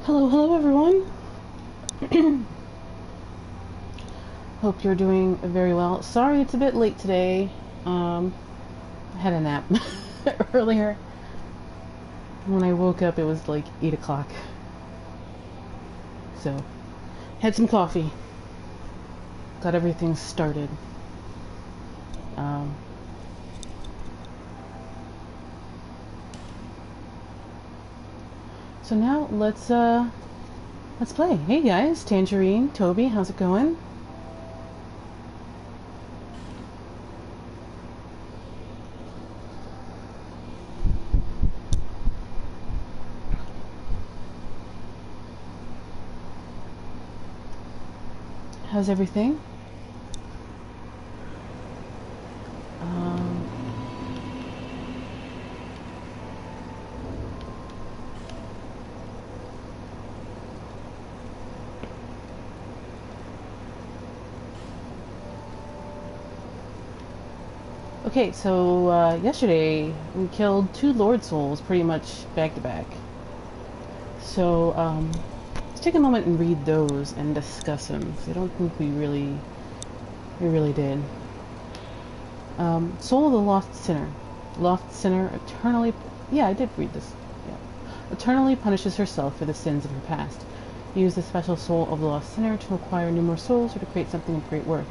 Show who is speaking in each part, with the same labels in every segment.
Speaker 1: Hello, hello everyone. Hope you're doing very well. Sorry it's a bit late today. I had a nap earlier. When I woke up it was like 8 o'clock. So, had some coffee. Got everything started. So now let's play. Hey guys, Tangerine, Toby, how's it going? How's everything? Okay, so yesterday we killed 2 Lord Souls pretty much back to back. So let's take a moment and read those and discuss them. I don't think we really did. Soul of the Lost Sinner. Lost Sinner eternally... Yeah, I did read this. Yeah. Eternally punishes herself for the sins of her past. Use the special Soul of the Lost Sinner to acquire numerous souls or to create something of great worth.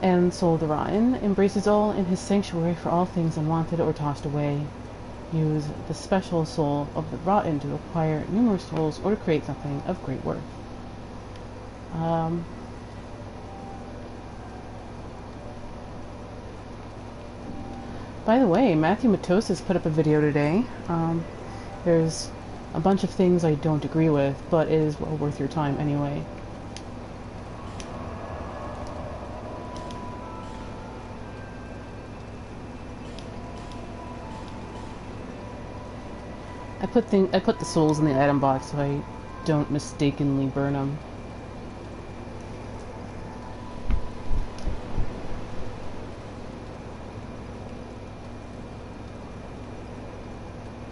Speaker 1: And Soul of the Rotten embraces all in his sanctuary for all things unwanted or tossed away. Use the special Soul of the Rotten to acquire numerous souls or to create something of great worth. By the way, MatthewMatosis put up a video today. There's a bunch of things I don't agree with, but it is well worth your time anyway. I put the souls in the item box so I don't mistakenly burn them.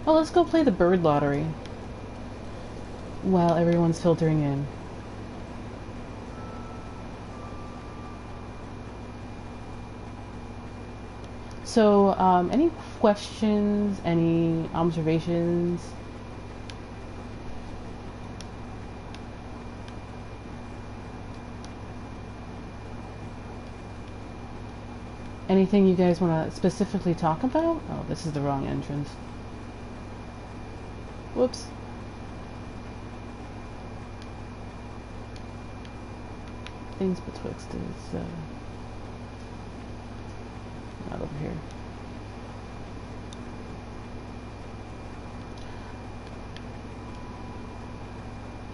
Speaker 1: Oh, let's go play the bird lottery while everyone's filtering in. So, any questions, any observations? Anything you guys want to specifically talk about? Oh, this is the wrong entrance. Whoops. Things Betwixt is, not over here.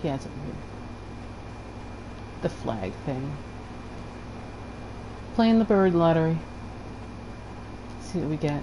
Speaker 1: Yeah, it's over here. The flag thing. Playing the bird lottery. Let's see what we get.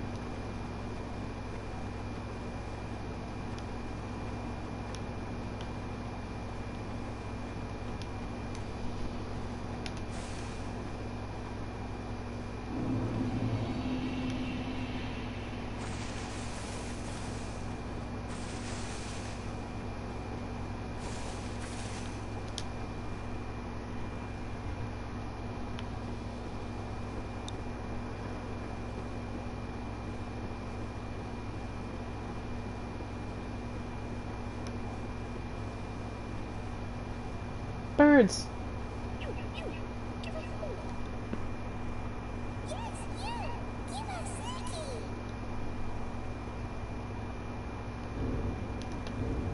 Speaker 1: Birds.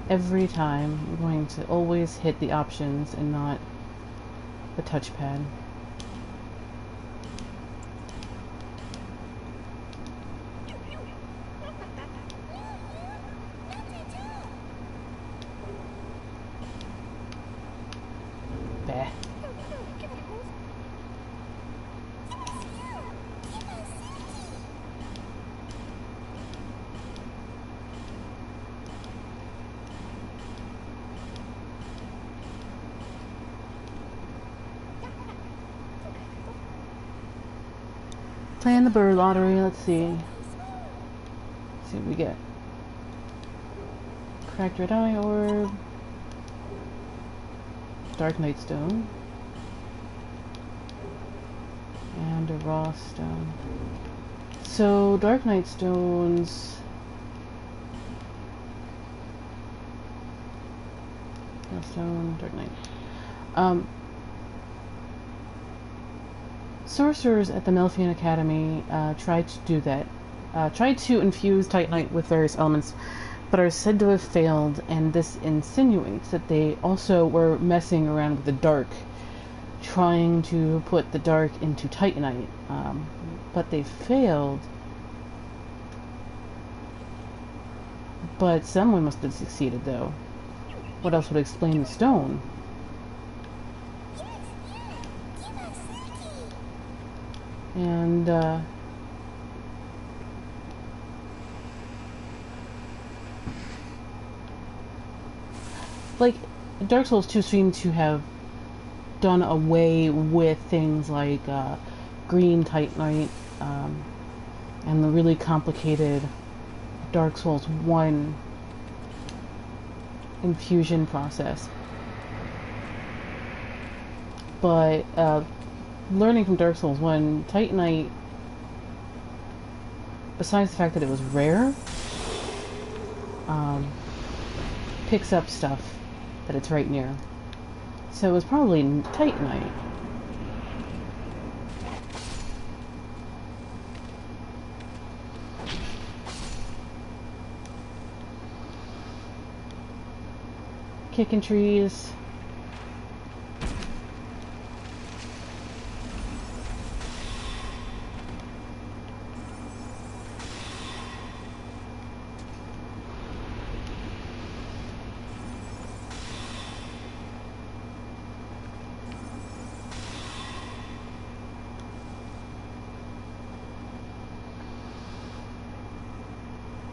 Speaker 1: Every time, we're going to always hit the options and not the touchpad. Playing the bird lottery, let's see. Let's see what we get. Cracked red eye orb. Dark Knight Stone. And a raw stone. So, Dark Knight Stones... Stone, Dark Knight. Sorcerers at the Melfian Academy tried to do that. Tried to infuse Titanite with various elements, but are said to have failed, and this insinuates that they also were messing around with the dark, trying to put the dark into Titanite, but they failed. But someone must have succeeded, though. What else would explain the stone? And, like, Dark Souls 2 seem to have done away with things like, green Titanite, and the really complicated Dark Souls 1 infusion process. But learning from Dark Souls 1, Titanite, besides the fact that it was rare, picks up stuff that it's right near. So it was probably Titanite. Kicking trees.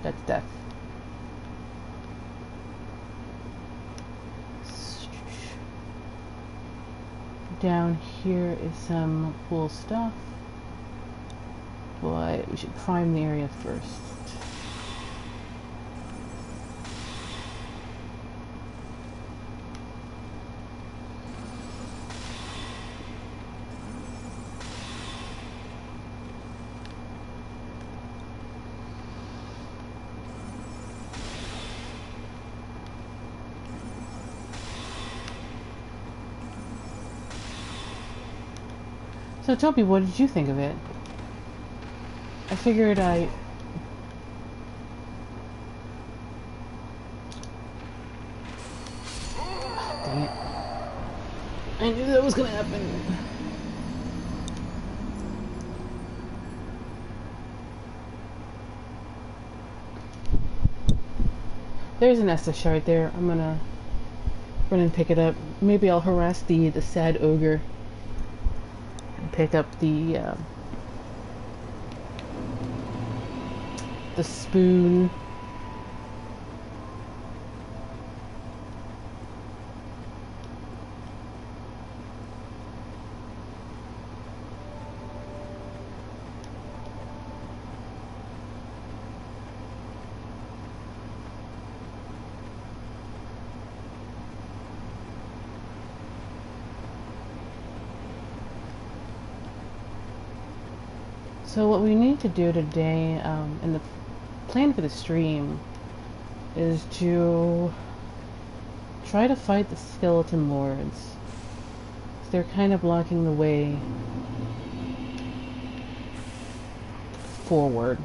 Speaker 1: That's death. Down here is some cool stuff, but we should prime the area first. So Toby, what did you think of it? I figured dang it. I knew that was gonna happen. There's an Estus shard there. I'm gonna run and pick it up. Maybe I'll harass the sad ogre. Pick up the spoon. So what we need to do today, and the plan for the stream, is to try to fight the skeleton lords. They're kind of blocking the way forward.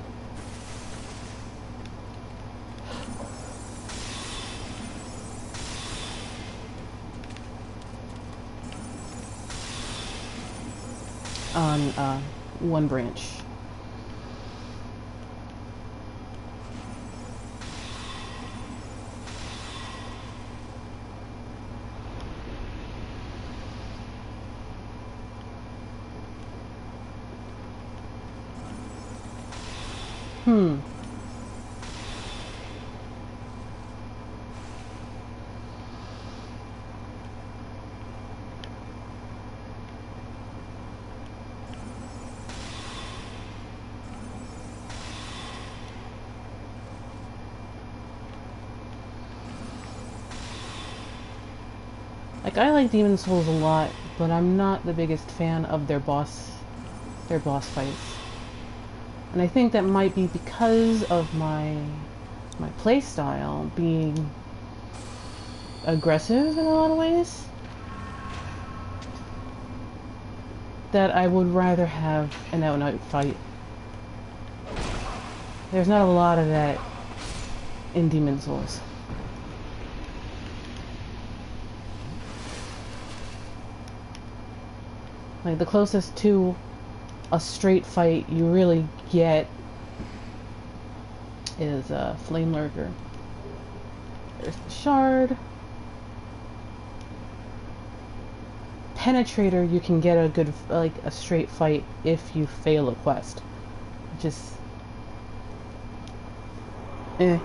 Speaker 1: On one branch. Like, I like Demon Souls a lot, but I'm not the biggest fan of their boss fights. And I think that might be because of my playstyle being aggressive in a lot of ways. That I would rather have an out-and-out fight. There's not a lot of that in Demon Souls. Like, the closest to a straight fight you really get is Flame Lurker. There's the Shard. Penetrator, you can get a good, like, a straight fight if you fail a quest. Just... eh.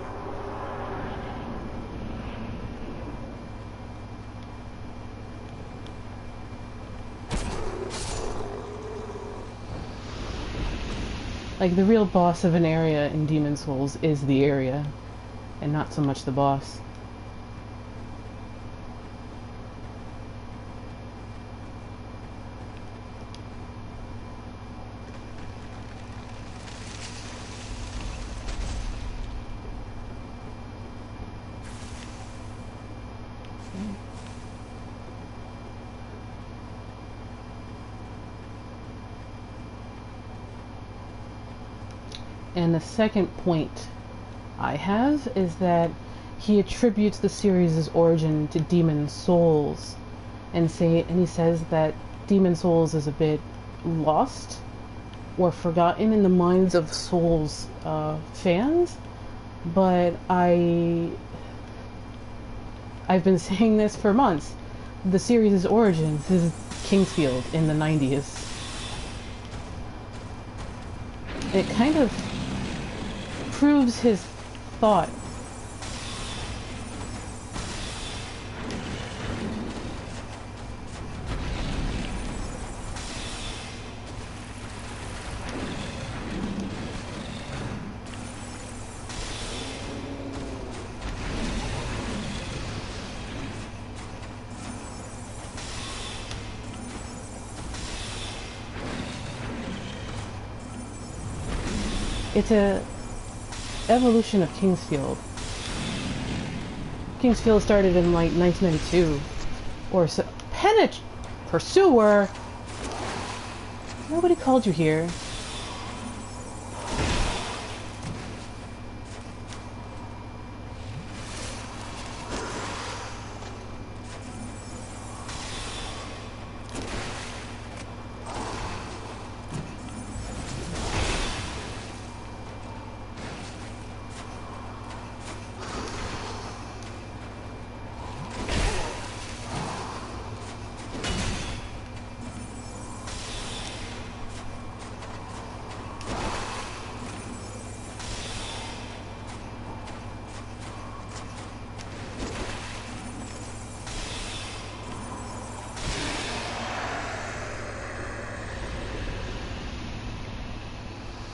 Speaker 1: Like, the real boss of an area in Demon Souls is the area, and not so much the boss. And the second point I have is that he attributes the series' origin to Demon Souls, and he says that Demon Souls is a bit lost or forgotten in the minds of Souls fans. But I've been saying this for months. The series' origins is Kingsfield in the 90s. It kind of proves his thought. It's a evolution of Kingsfield. Kingsfield started in like 1992 or so. Pursuer? Nobody called you here.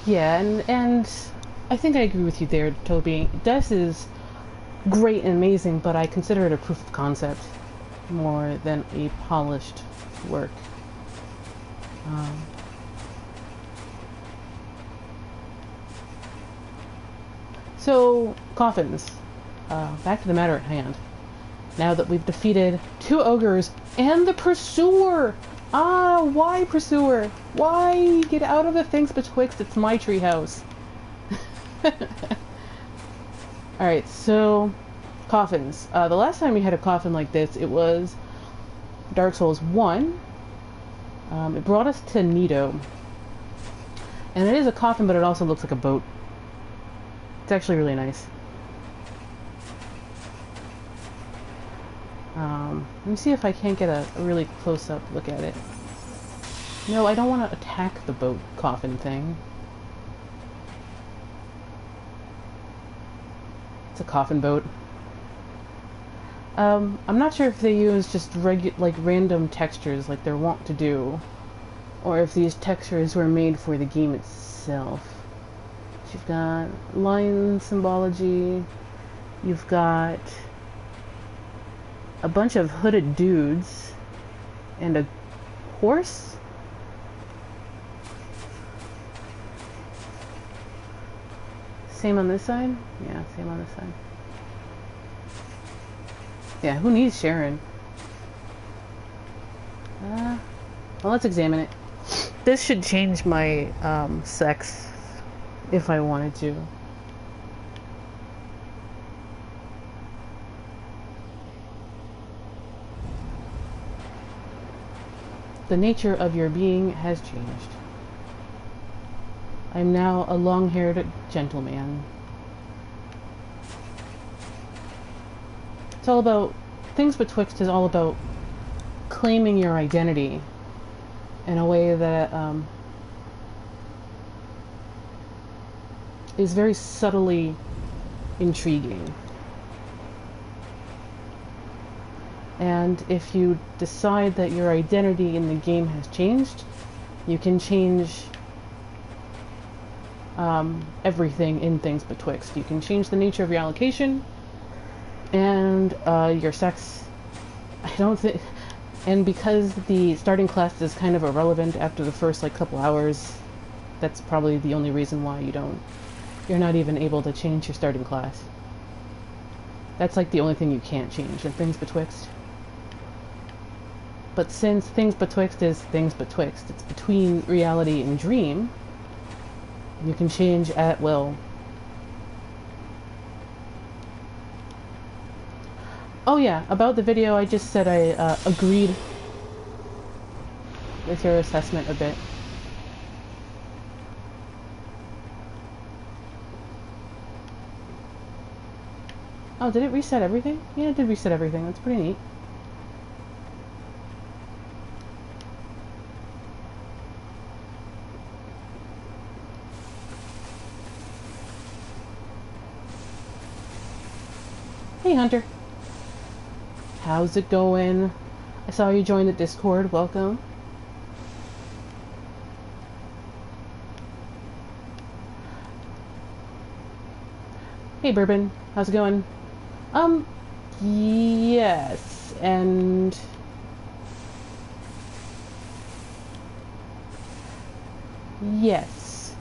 Speaker 1: Yeah, and I think I agree with you there, Toby. Death is great and amazing, but I consider it a proof of concept more than a polished work. So, coffins. Back to the matter at hand. Now that we've defeated 2 ogres and the Pursuer! Ah, why Pursuer? Why? Get out of the things betwixt, it's my treehouse. Alright, so, coffins. The last time we had a coffin like this, it was Dark Souls 1. It brought us to Nido. And it is a coffin, but it also looks like a boat. It's actually really nice. Let me see if I can't get a really close-up look at it. No, I don't want to attack the boat coffin thing. It's a coffin boat. I'm not sure if they use just random textures like they're wont to do, or if these textures were made for the game itself. You've got lion symbology. You've got a bunch of hooded dudes and a horse? Same on this side? Yeah, same on this side. Yeah, who needs Sharon? Well, let's examine it. This should change my sex if I wanted to. The nature of your being has changed. I am now a long-haired gentleman. It's all about... Things Betwixt is all about claiming your identity in a way that is very subtly intriguing. And if you decide that your identity in the game has changed, you can change everything in Things Betwixt. You can change the nature of your allocation and your sex. I don't think... And because the starting class is kind of irrelevant after the first like couple hours, that's probably the only reason why you're not even able to change your starting class. That's like the only thing you can't change in Things Betwixt. But since Things Betwixt is Things Betwixt, it's between reality and dream, you can change at will. Oh yeah, about the video, I just said I agreed with your assessment a bit. Oh, did it reset everything? Yeah, it did reset everything. That's pretty neat. Hey, Hunter. How's it going? I saw you join the Discord. Welcome. Hey, Bourbon. How's it going? Yes, and... Yes.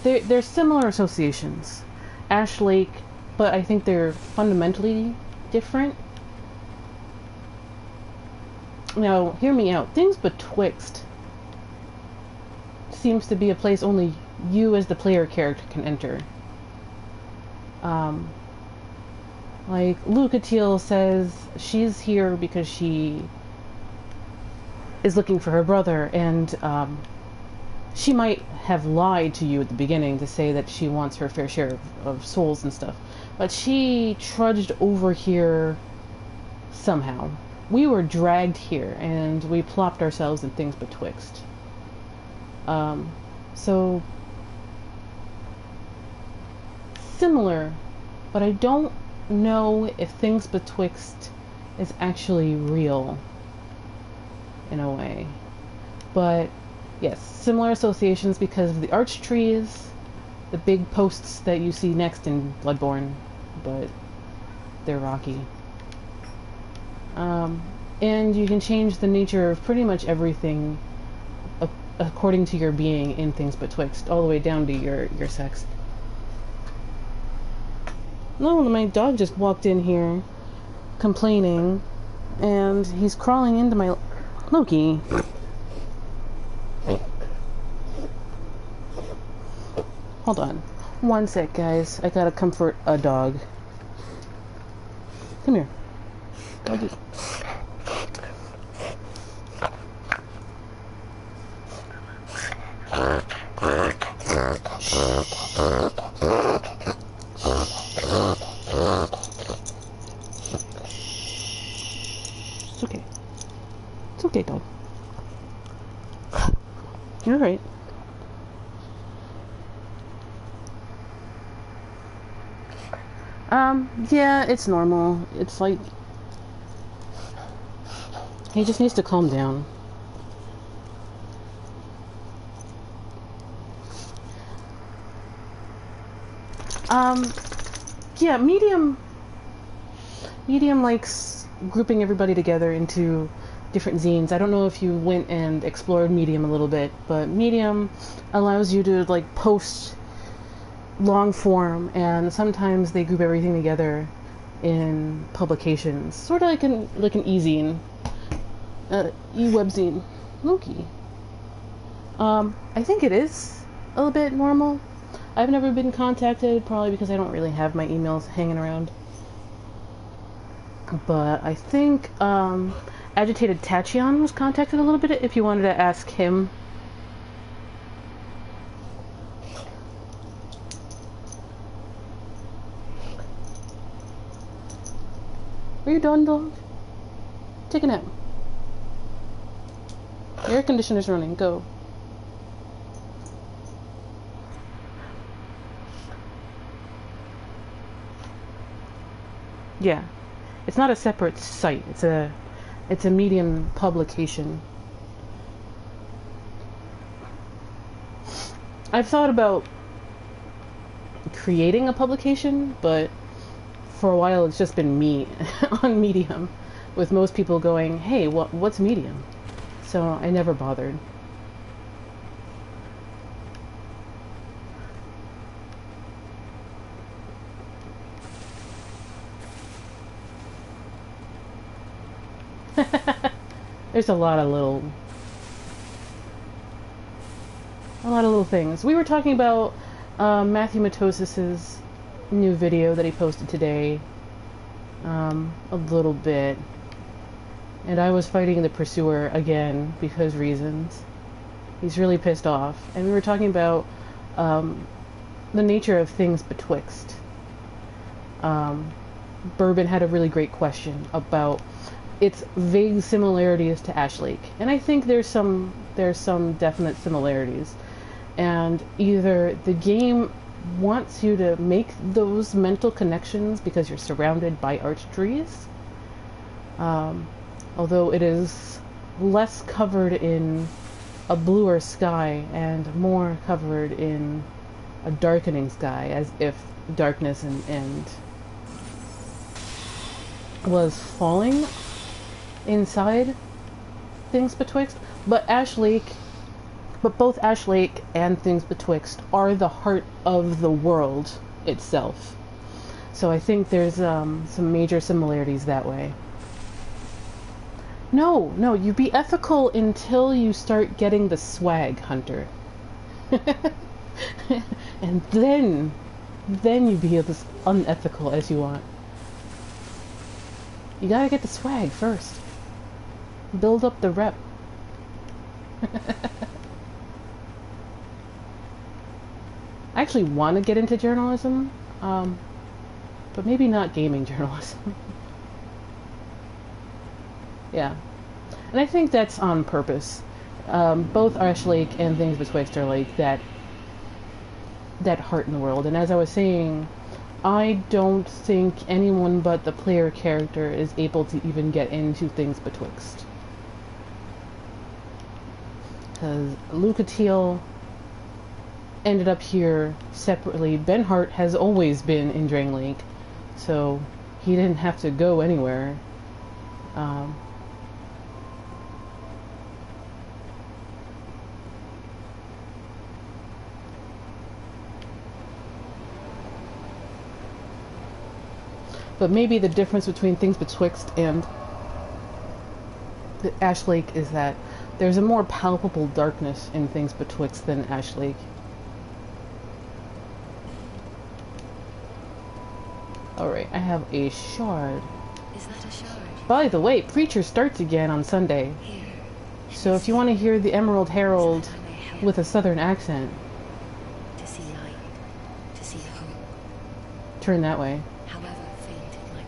Speaker 1: They're similar associations. Ash Lake, but I think they're fundamentally different. Now, hear me out. Things Betwixt seems to be a place only you as the player character can enter. Like, Lucatiel says she's here because she is looking for her brother, and she might have lied to you at the beginning to say that she wants her fair share of souls and stuff, but she trudged over here somehow. We were dragged here, and we plopped ourselves in Things Betwixt. So... similar, but I don't know if Things Betwixt is actually real, in a way. But, yes, similar associations because of the arch trees, the big posts that you see next in Bloodborne, but they're rocky. And you can change the nature of pretty much everything according to your being in Things Betwixt, all the way down to your sex. No, my dog just walked in here complaining, and he's crawling into my... Loki. Hold on. One sec, guys. I gotta comfort a dog. Come here. Doggy. It's okay. It's okay, dog. You're right. Yeah, it's normal. It's like... he just needs to calm down. Yeah, medium... Medium likes grouping everybody together into different zines. I don't know if you went and explored Medium a little bit, but Medium allows you to like post long form, and sometimes they group everything together in publications, sort of like an e-zine, e-webzine. Loki. I think it is a little bit normal. I've never been contacted, probably because I don't really have my emails hanging around. But I think Agitated Tachyon was contacted a little bit, if you wanted to ask him. Are you done, dog? Take a nap. The air conditioner's running. Go. Yeah. It's not a separate site. It's a Medium publication. I've thought about creating a publication, but for a while it's just been me on Medium, with most people going, "Hey, what's Medium?" So I never bothered. There's a lot of little things. We were talking about MatthewMatosis's new video that he posted today a little bit, and I was fighting the pursuer again because reasons. He's really pissed off, and we were talking about the nature of things betwixt. Bourbon had a really great question about its vague similarities to Ash Lake, and I think there's some definite similarities, and either the game wants you to make those mental connections because you're surrounded by arch trees, although it is less covered in a bluer sky and more covered in a darkening sky, as if darkness and was falling inside things betwixt. But both Ash Lake and things betwixt are the heart of the world itself. So I think there's some major similarities that way. No, you be ethical until you start getting the swag, Hunter. And then you be as unethical as you want. You gotta get the swag first. Build up the rep. I actually want to get into journalism, but maybe not gaming journalism. Yeah. And I think that's on purpose. Both Ash Lake and things betwixt are like that heart in the world. And as I was saying, I don't think anyone but the player character is able to even get into things betwixt. Because Lucatiel ended up here separately. Ben Hart has always been in Drain Lake, so he didn't have to go anywhere. But maybe the difference between things betwixt and the Ash Lake is that there's a more palpable darkness in things betwixt than Ash Lake. Alright, I have a shard.
Speaker 2: Is that a shard?
Speaker 1: By the way, Preacher starts again on Sunday.
Speaker 2: Here.
Speaker 1: So if you want to hear the Emerald Herald with a southern accent,
Speaker 2: To see light, to see hope,
Speaker 1: turn that way.
Speaker 2: however faint it might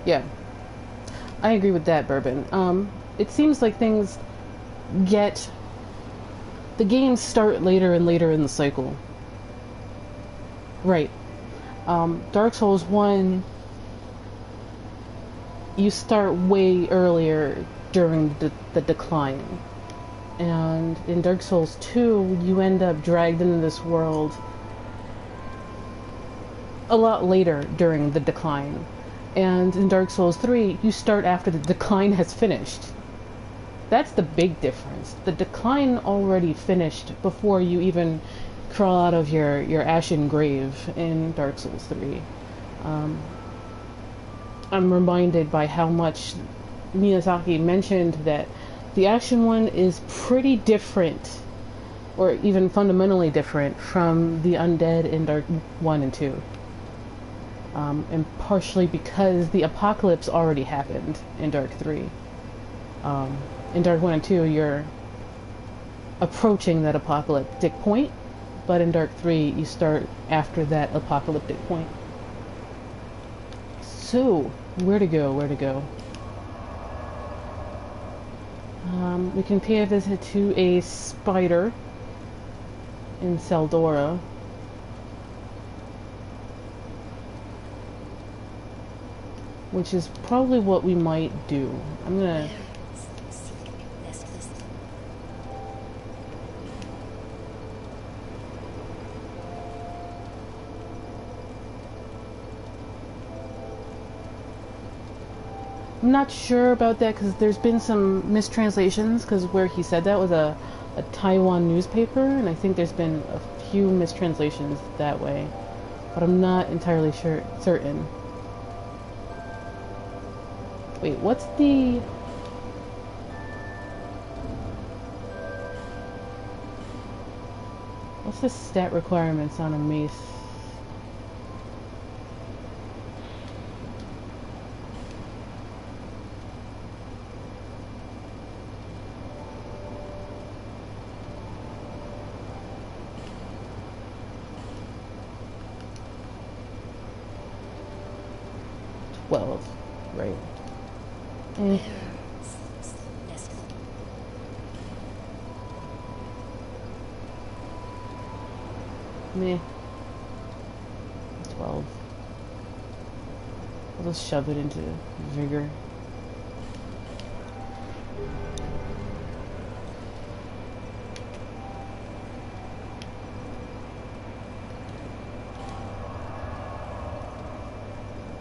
Speaker 2: be.
Speaker 1: Yeah. I agree with that, Bourbon. It seems like things get... The games start later and later in the cycle. Right. Dark Souls 1, you start way earlier during the decline. And in Dark Souls 2, you end up dragged into this world a lot later during the decline. And in Dark Souls 3, you start after the decline has finished. That's the big difference. The decline already finished before you even crawl out of your ashen grave in Dark Souls 3. I'm reminded by how much Miyazaki mentioned that the action one is pretty different, or even fundamentally different, from the undead in Dark 1 and 2. And partially because the apocalypse already happened in Dark 3. In Dark 1 and 2, you're approaching that apocalyptic point, but in Dark 3, you start after that apocalyptic point. So, where to go? We can pay a visit to a spider in Tseldora. Which is probably what we might do. I'm gonna... I'm not sure about that because there's been some mistranslations, because where he said that was a Taiwan newspaper, and I think there's been a few mistranslations that way, but I'm not entirely certain. Wait, what's the stat requirements on a mace? Right. Meh. 12. I'll just shove it into vigor.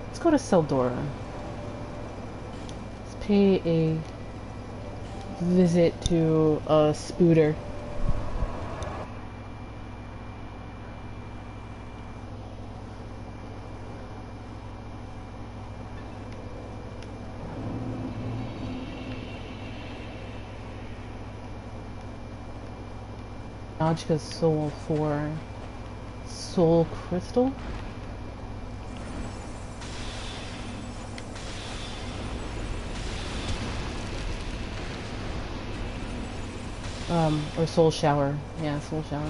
Speaker 1: Let's go to Tseldora. Let's pay a visit to a spooter. Majka's soul for soul crystal. Or soul shower. Yeah, soul shower.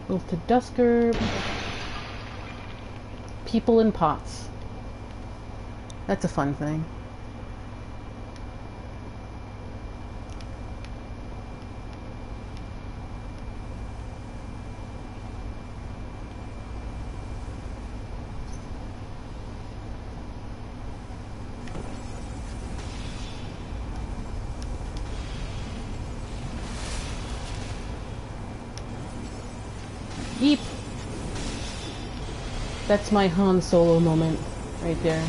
Speaker 1: Move to Dusker. People in pots. That's a fun thing. Yeep. That's my Han Solo moment right there.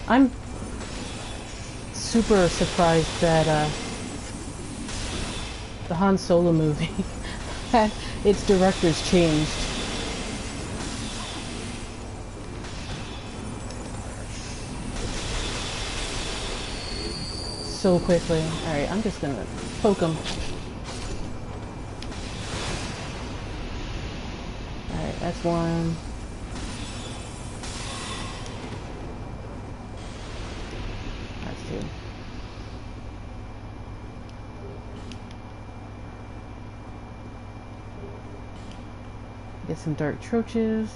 Speaker 1: I'm super surprised that the Han Solo movie had its directors changed. so quickly. Alright, I'm just gonna poke him. Alright, that's one. That's two. Get some dark troches.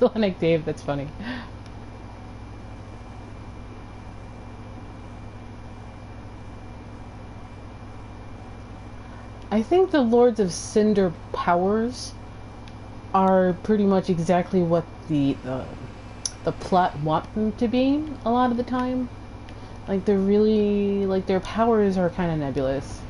Speaker 1: Hellenic Dave, that's funny. I think the Lords of Cinder powers are pretty much exactly what the plot want them to be a lot of the time. Like, they're really, like, their powers are kind of nebulous.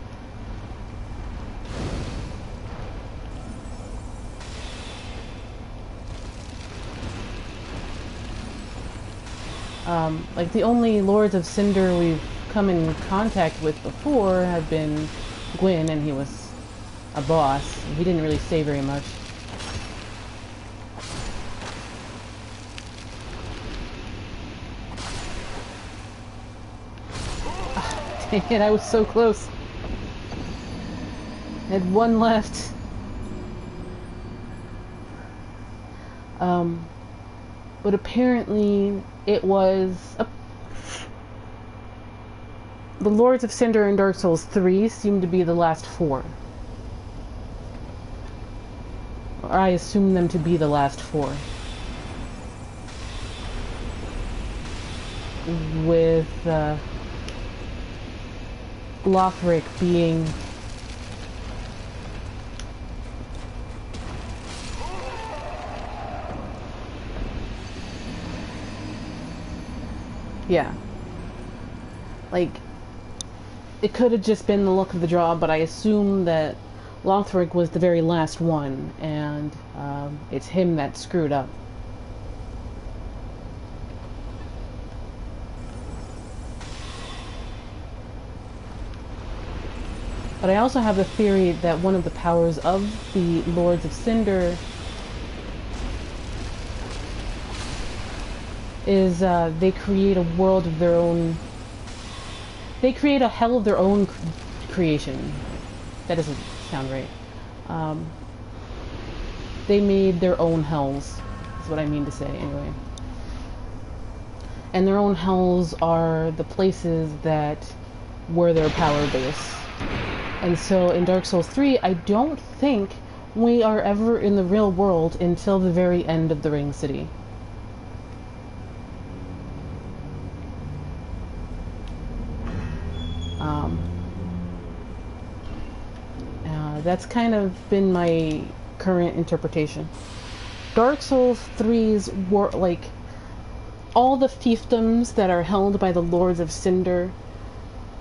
Speaker 1: Like, the only Lords of Cinder we've come in contact with before have been Gwyn, and he was a boss. He didn't really say very much. Dang it, I was so close. I had one left. But apparently it was the Lords of Cinder in Dark Souls 3 seem to be the last four. Or I assume them to be the last four. With Lothric being yeah. Like, it could have just been the luck of the draw, but I assume that Lothric was the very last one, and it's him that screwed up. But I also have the theory that one of the powers of the Lords of Cinder is they create a world of their own. They create a hell of their own creation. That doesn't sound right. They made their own hells, is what I mean to say, anyway. And their own hells are the places that were their power base. And so in Dark Souls 3, I don't think we are ever in the real world until the very end of the Ring City. That's kind of been my current interpretation. Dark Souls 3's war, like, all the fiefdoms that are held by the Lords of Cinder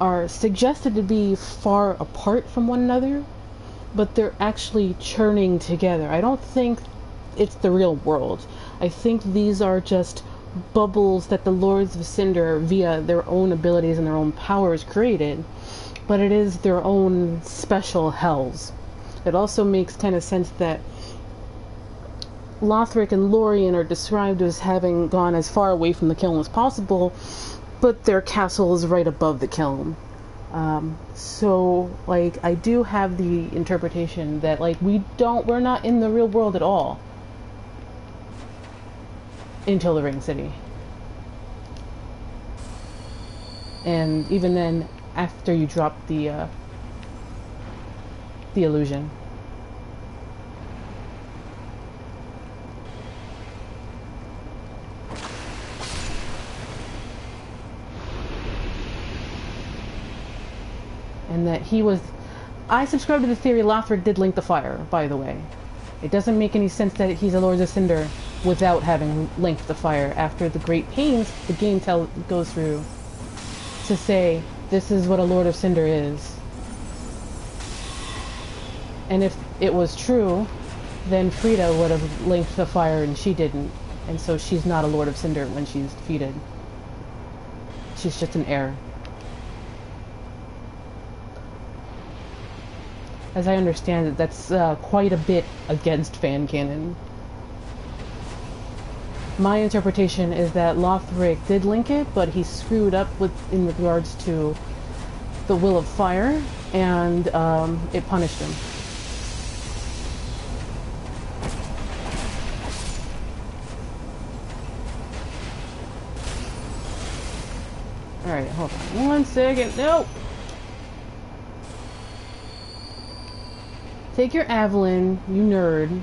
Speaker 1: are suggested to be far apart from one another, but they're actually churning together. I don't think it's the real world. I think these are just bubbles that the Lords of Cinder, via their own abilities and their own powers, created, but it is their own special hells. It also makes kind of sense that Lothric and Lorien are described as having gone as far away from the kiln as possible, but their castle is right above the kiln. So, like, I do have the interpretation that, like, we're not in the real world at all until the Ring City. And even then, after you drop the illusion. And that he was... I subscribe to the theory Lothric did link the fire, by the way. It doesn't make any sense that he's a Lord of Cinder without having linked the fire after the great pains the game goes through to say, this is what a Lord of Cinder is. And if it was true, then Frida would have linked the fire and she didn't. And so she's not a Lord of Cinder when she's defeated. She's just an heir. As I understand it, that's quite a bit against fan canon. My interpretation is that Lothric did link it, but he screwed up in regards to the Will of Fire, and it punished him. Alright, hold on 1 second. No! Take your Avalon, you nerd.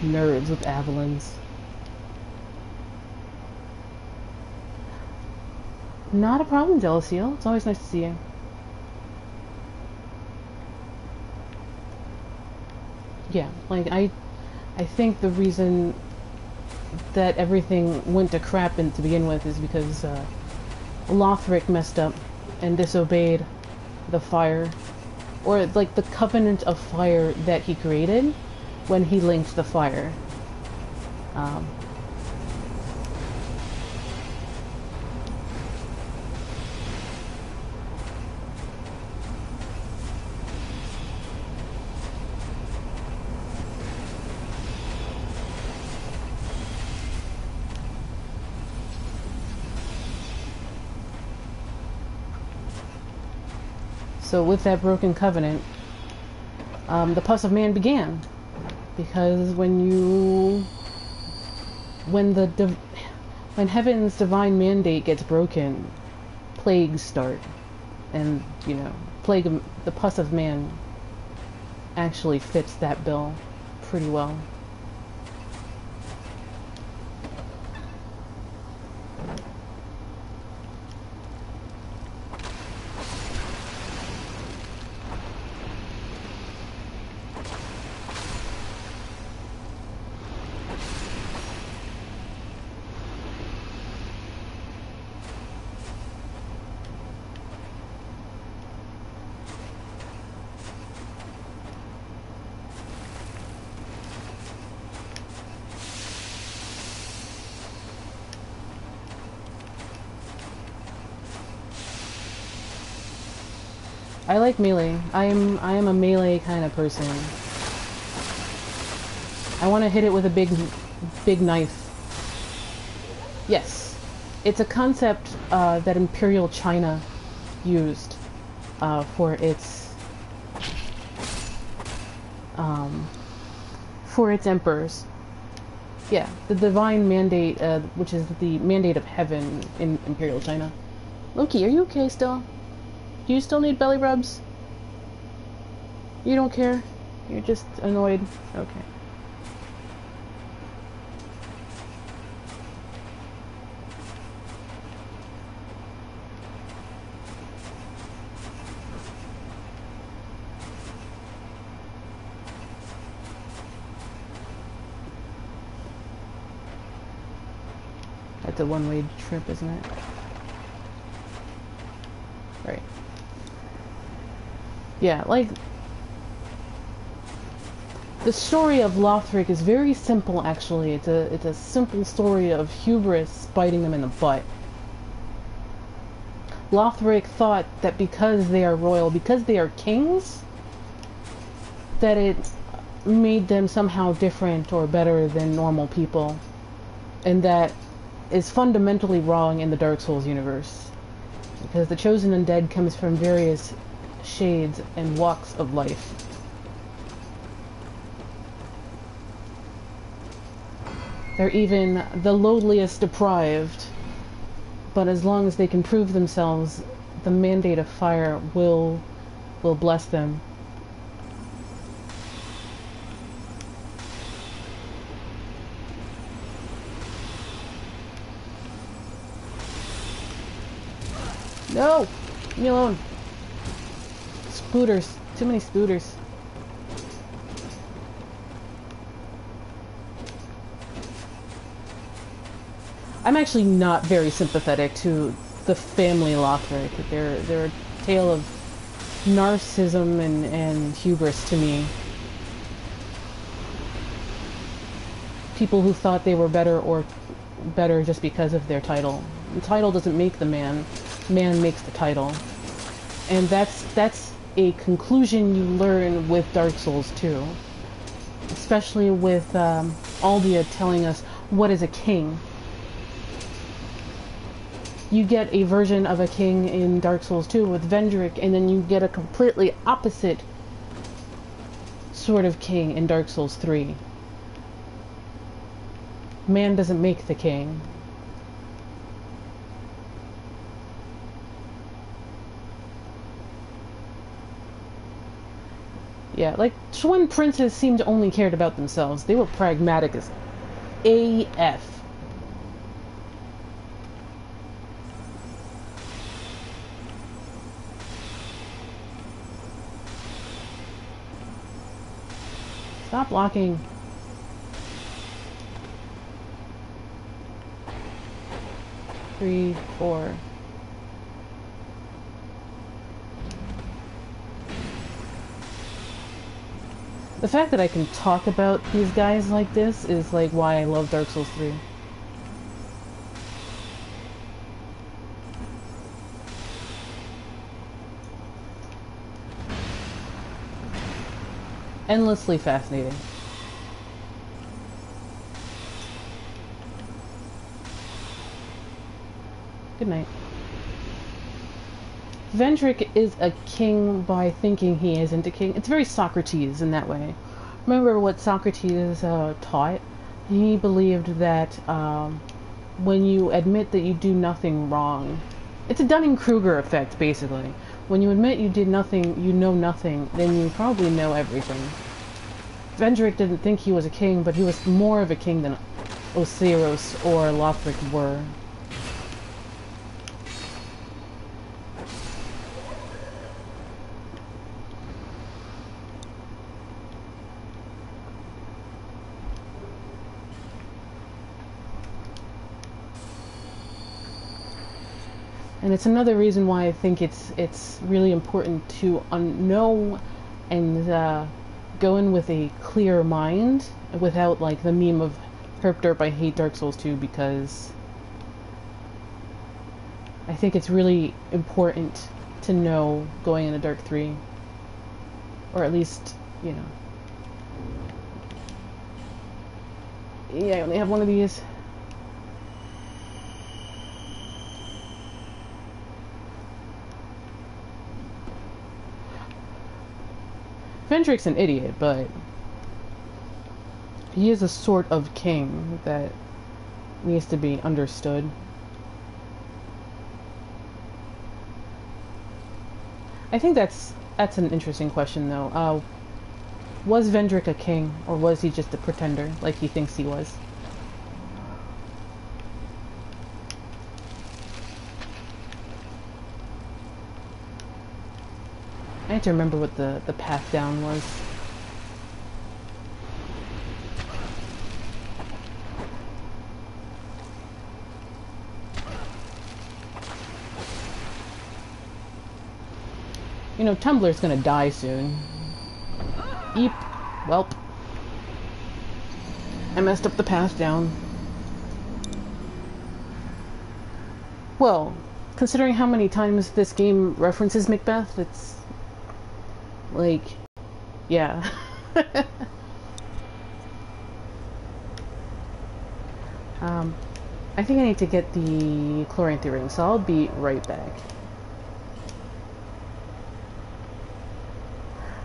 Speaker 1: Nerds with Avalons. Not a problem, Delaciel. It's always nice to see you. Yeah, like, I think the reason that everything went to crap to begin with is because Lothric messed up and disobeyed the fire, or like the covenant of fire that he created when he linked the fire. So with that broken covenant, the Pus of Man began. Because when Heaven's divine mandate gets broken, plagues start, and you know, the Pus of Man actually fits that bill pretty well. I like melee. I am a melee kind of person. I want to hit it with a big knife. Yes, it's a concept that Imperial China used for its emperors. Yeah, the divine mandate, which is the mandate of heaven in Imperial China. Loki, are you okay still? Do you still need belly rubs? You don't care? You're just annoyed? Okay. That's a one-way trip, isn't it? Right. Yeah, like, the story of Lothric is very simple, actually. It's a simple story of hubris biting them in the butt. Lothric thought that because they are royal, because they are kings, that it made them somehow different or better than normal people. And that is fundamentally wrong in the Dark Souls universe. Because the chosen undead comes from various shades and walks of life. They're even the lowliest deprived, but as long as they can prove themselves, the mandate of fire will bless them. No! Leave me alone. Spooters. Too many spooters. I'm actually not very sympathetic to the family Lothric. They're a tale of narcissism and hubris to me. People who thought they were better just because of their title. The title doesn't make the man. Man makes the title. And that's a conclusion you learn with Dark Souls 2. Especially with Aldia telling us what is a king. You get a version of a king in Dark Souls 2 with Vendrick, and then you get a completely opposite sort of king in Dark Souls 3. Man doesn't make the king. Yeah, like, Twin Princes seemed to only cared about themselves. They were pragmatic as AF. Stop blocking. Three, four. The fact that I can talk about these guys like this is like why I love Dark Souls 3. Endlessly fascinating. Good night. Vendrick is a king by thinking he isn't a king. It's very Socrates in that way. Remember what Socrates taught? He believed that when you admit that you do nothing wrong, it's a Dunning-Kruger effect, basically. When you admit you did nothing, you know nothing, then you probably know everything. Vendrick didn't think he was a king, but he was more of a king than Osiris or Lothric were. And it's another reason why I think it's really important to know and go in with a clear mind without like the meme of herp derp I hate Dark Souls 2, because I think it's really important to know going into Dark 3, or at least, you know. Yeah, I only have one of these. Vendrick's an idiot, but he is a sort of king that needs to be understood. I think that's an interesting question, though. Was Vendrick a king, or was he just a pretender, like he thinks he was? I have to remember what the path down was. You know, Tumblr's gonna die soon. Eep. Welp. I messed up the path down. Well, considering how many times this game references Macbeth, it's like, yeah. I think I need to get the Chloranthy ring, so I'll be right back.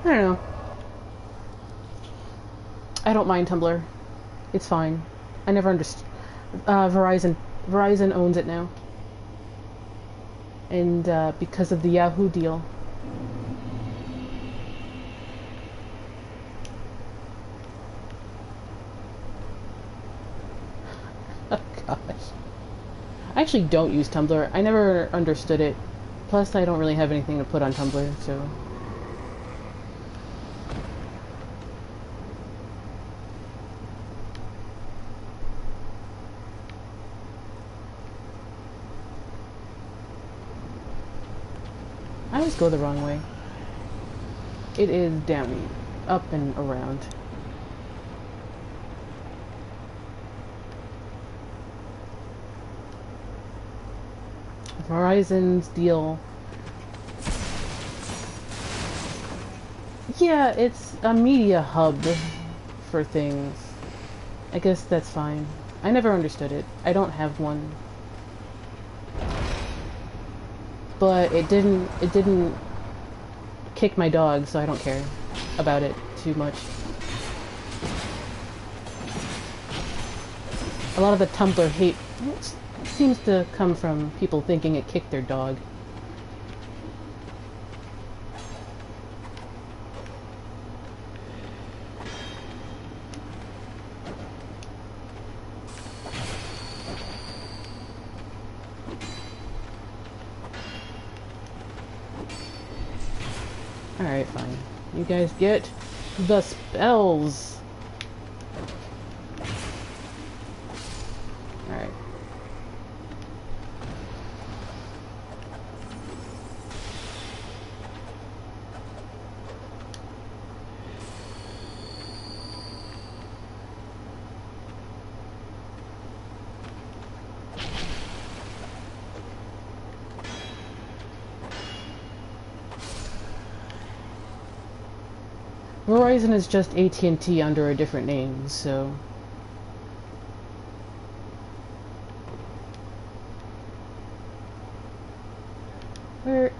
Speaker 1: I don't know. I don't mind Tumblr. It's fine. I never understood. Verizon owns it now. And because of the Yahoo deal. Oh gosh. I actually don't use Tumblr. I never understood it. Plus, I don't really have anything to put on Tumblr, so... I always go the wrong way. It is down, up and around. Verizon's deal. Yeah, it's a media hub for things. I guess that's fine. I never understood it. I don't have one. But it didn't kick my dog, so I don't care about it too much. A lot of the Tumblr hate seems to come from people thinking it kicked their dog. Alright, fine. You guys get the spells. Alright. Verizon is just AT&T under a different name, so... Where...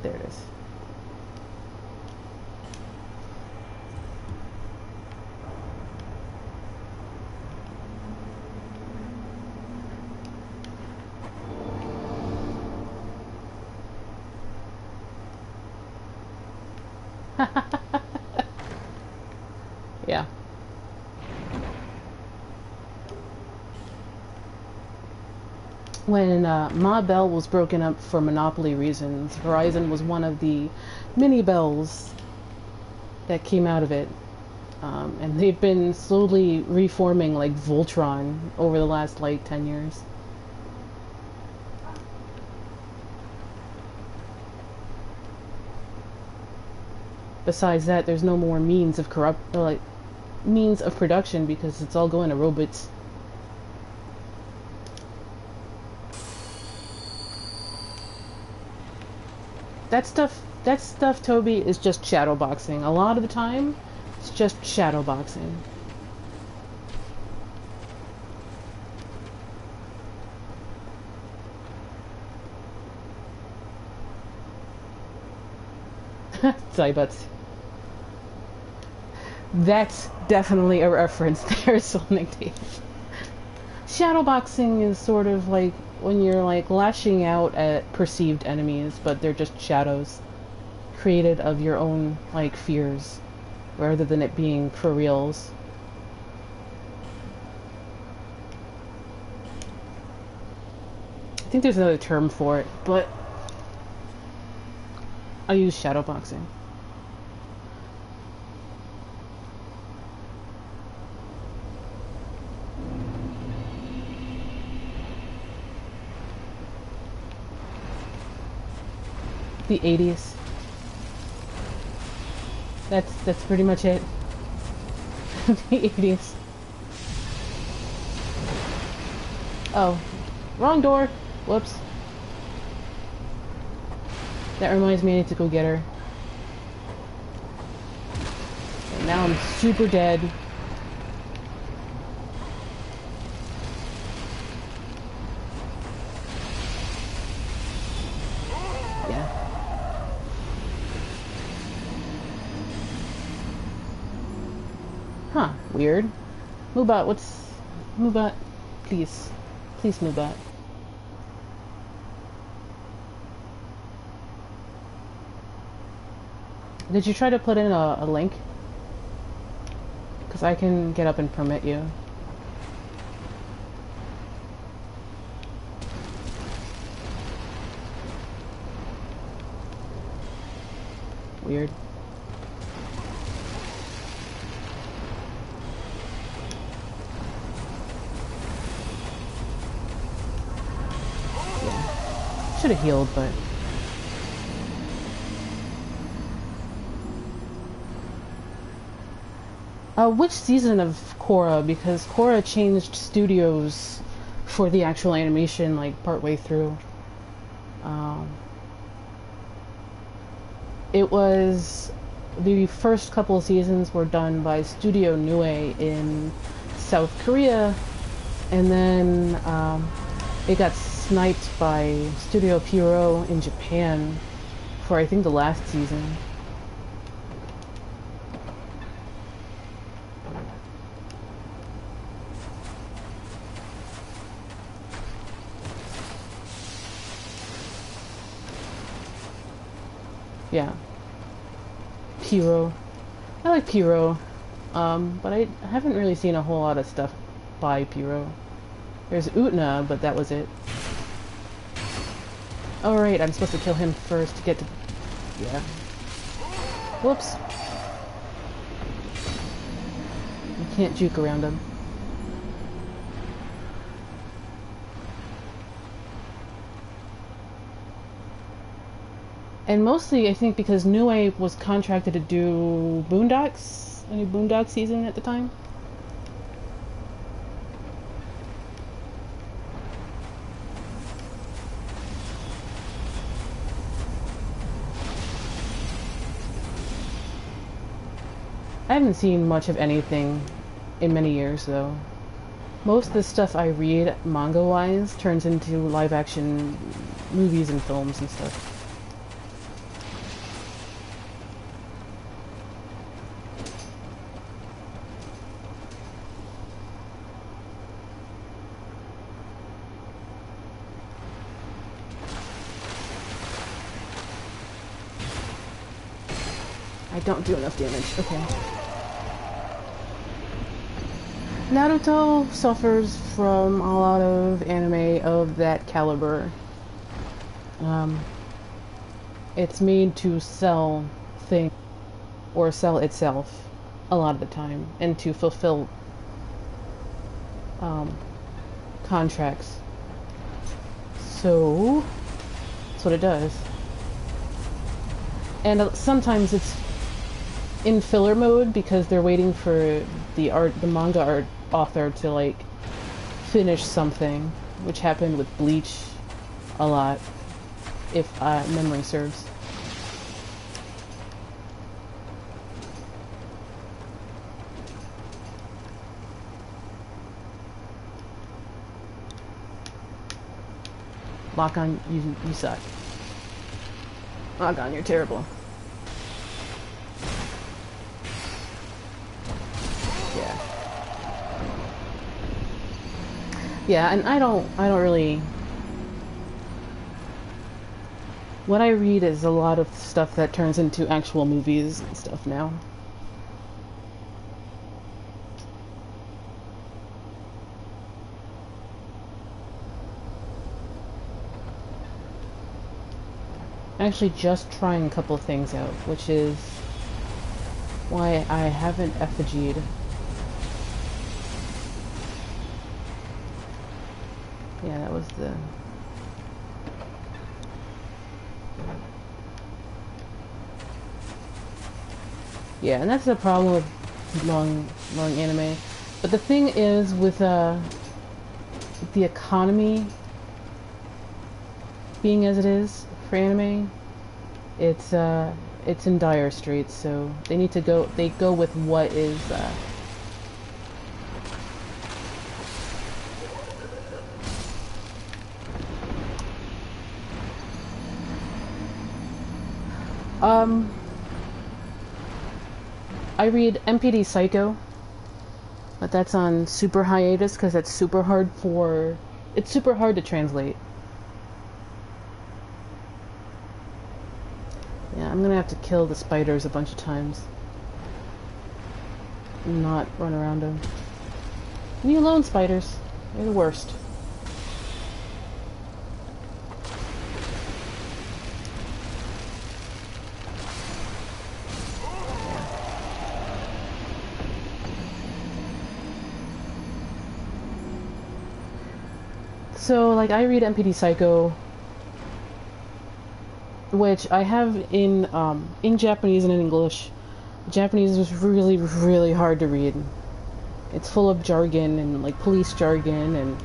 Speaker 1: There it is. Yeah. When Ma Bell was broken up for monopoly reasons, Verizon was one of the mini bells that came out of it. And they've been slowly reforming like Voltron over the last like 10 years. Besides that, there's no more means of means of production because it's all going to robots. That stuff, Toby, is just shadowboxing. A lot of the time, it's just shadowboxing. Sorry, but that's definitely a reference there, Sonic Dave. Shadowboxing is sort of like when you're like lashing out at perceived enemies, but they're just shadows created of your own like fears, rather than it being for reals. I think there's another term for it, but I use shadowboxing. The 80s. That's pretty much it. The 80s. Oh, wrong door. Whoops. That reminds me I need to go get her. And now I'm super dead. Huh, weird. Moobot, Moobot, please. Please, Moobot. Did you try to put in a link? Because I can get up and permit you. Weird. Yeah. Should have healed, but... which season of Korra? Because Korra changed studios for the actual animation, like, partway through. It was... The first couple of seasons were done by Studio Nue in South Korea, and then it got sniped by Studio Pierrot in Japan for, I think, the last season. Yeah. Pierrot. I like Pierrot, but I haven't really seen a whole lot of stuff by Pierrot. There's Utna, but that was it. Oh right, I'm supposed to kill him first to get to... Yeah. Whoops. You can't juke around him. And mostly, I think, because Nue was contracted to do Boondocks, a new Boondock season at the time. I haven't seen much of anything in many years, though. Most of the stuff I read, manga-wise, turns into live-action movies and films and stuff. I don't do enough damage. Okay. Naruto suffers from a lot of anime of that caliber. It's made to sell things, or sell itself, a lot of the time, and to fulfill contracts. So, that's what it does. And sometimes it's in filler mode because they're waiting for the manga art author to, like, finish something, which happened with Bleach a lot, if memory serves. Lock on, you suck. Lock on, you're terrible. Yeah, and I don't really... What I read is a lot of stuff that turns into actual movies and stuff now. I'm actually just trying a couple of things out, which is why I haven't effigied. Yeah, that was the... Yeah, and that's the problem with long anime. But the thing is, with the economy being as it is for anime, it's in dire straits. So they need to go. They go with what is. I read MPD Psycho, but that's on super hiatus because that's super hard for... It's super hard to translate. Yeah, I'm gonna have to kill the spiders a bunch of times. Not run around them. Leave me alone, spiders. They're the worst. So, like, I read MPD Psycho, which I have in Japanese and in English. Japanese is really, really hard to read. It's full of jargon and, like, police jargon and...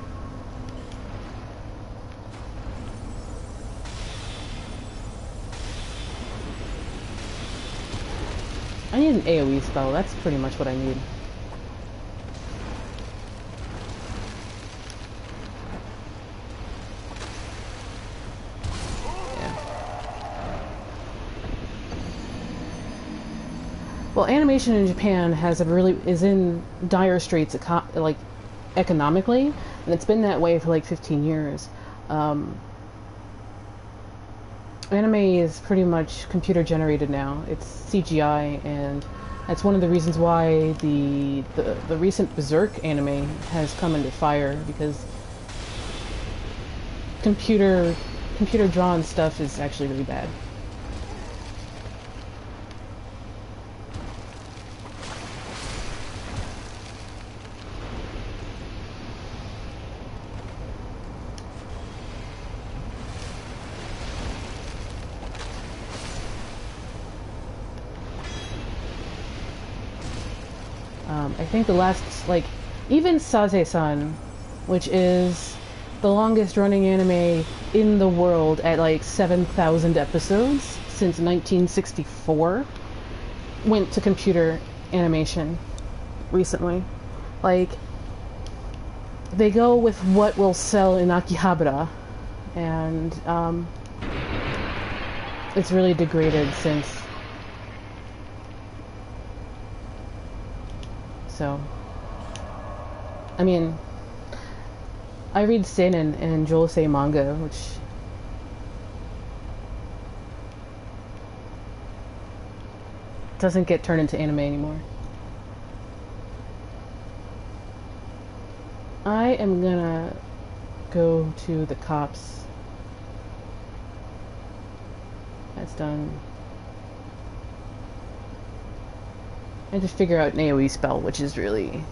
Speaker 1: I need an AoE spell. That's pretty much what I need. Well, animation in Japan is in dire straits, like, economically, and it's been that way for like 15 years. Anime is pretty much computer generated now. It's CGI, and that's one of the reasons why the recent Berserk anime has come into fire, because computer drawn stuff is actually really bad. I think the last, like, even Saze-san, which is the longest running anime in the world at like 7,000 episodes since 1964, went to computer animation recently. Like, they go with what will sell in Akihabara, and it's really degraded since. So, I mean, I read seinen and josei manga, which doesn't get turned into anime anymore. I am gonna go to the Copse. That's done. And to figure out an AoE spell, which is really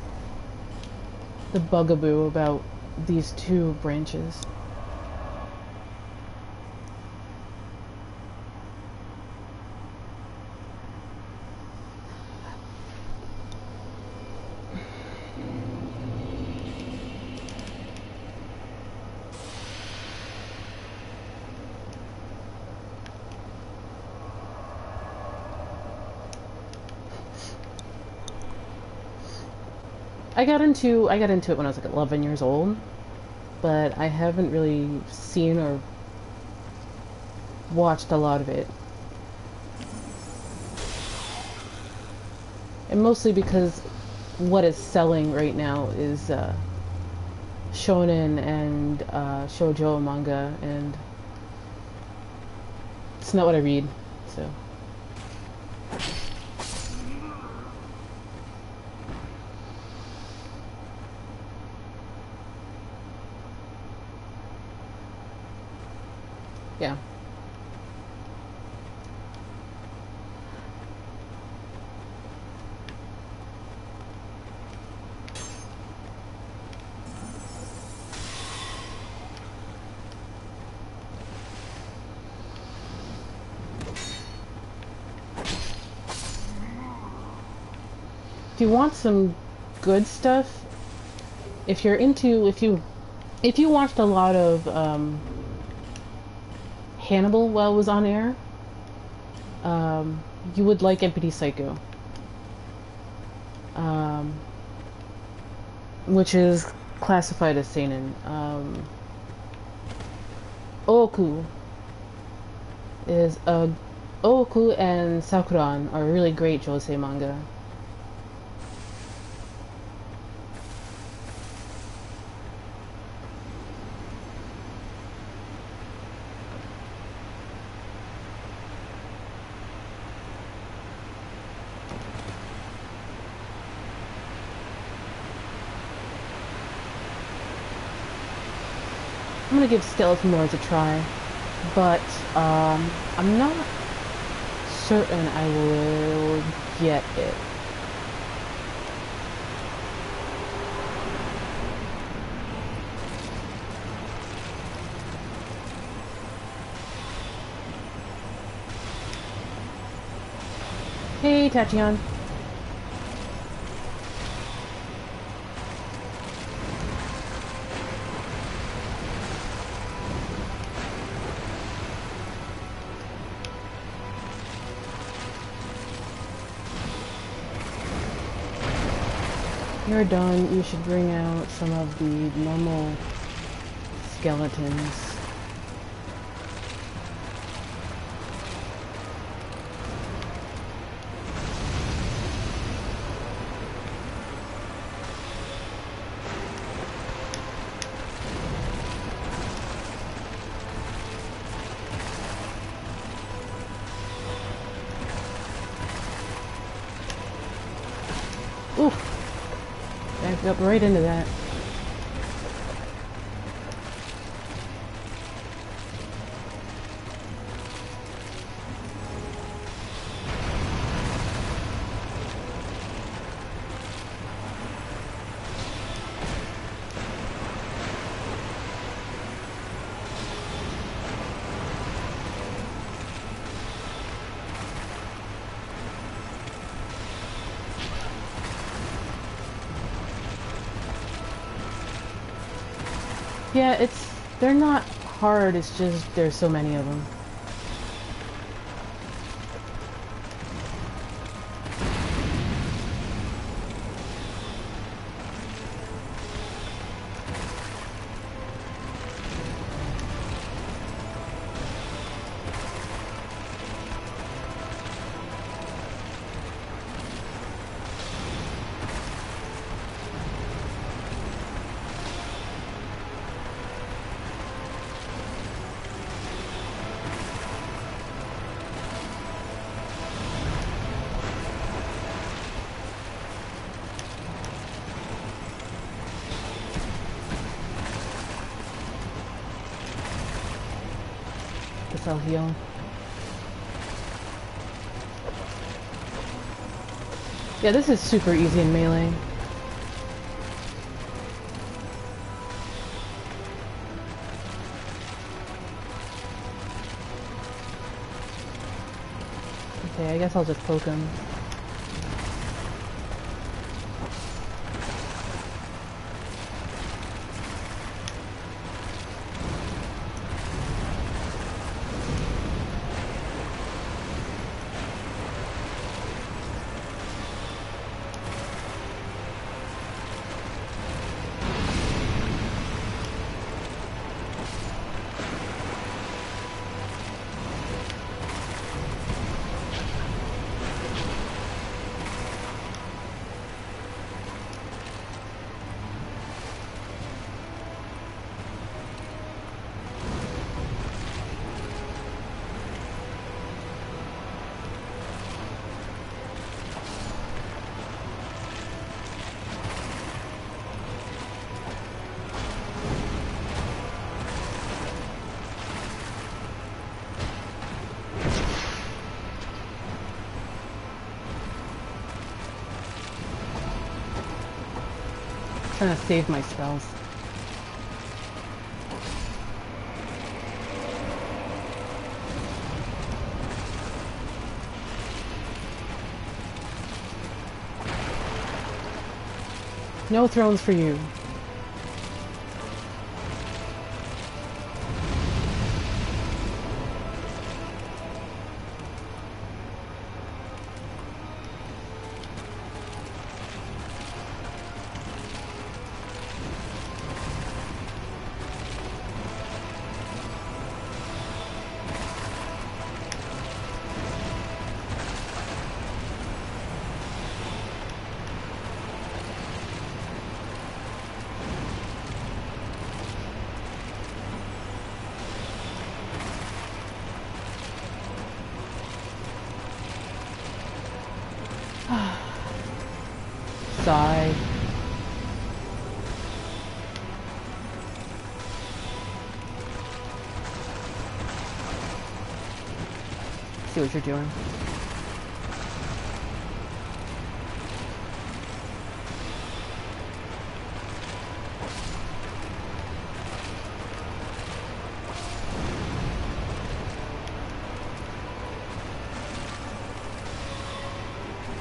Speaker 1: the bugaboo about these two branches. I got into it when I was like 11 years old, but I haven't really seen or watched a lot of it. And mostly because what is selling right now is shonen and shoujo manga, and it's not what I read, so. Yeah. If you want some good stuff, if you watched a lot of Hannibal while it was on air, you would like MPD Psycho, which is classified as seinen. Ooku and Sakuran are really great josei manga. I'm gonna give Skeleton Lords a try, but I'm not certain I will get it. Hey, Tachyon. You're done. You should bring out some of the normal skeletons. Oof. Backed up right into that. Yeah, they're not hard, it's just there's so many of them. I'll heal. Yeah, this is super easy in melee. Okay, I guess I'll just poke him. Trying to save my spells. No thrones for you. Sigh. See what you're doing.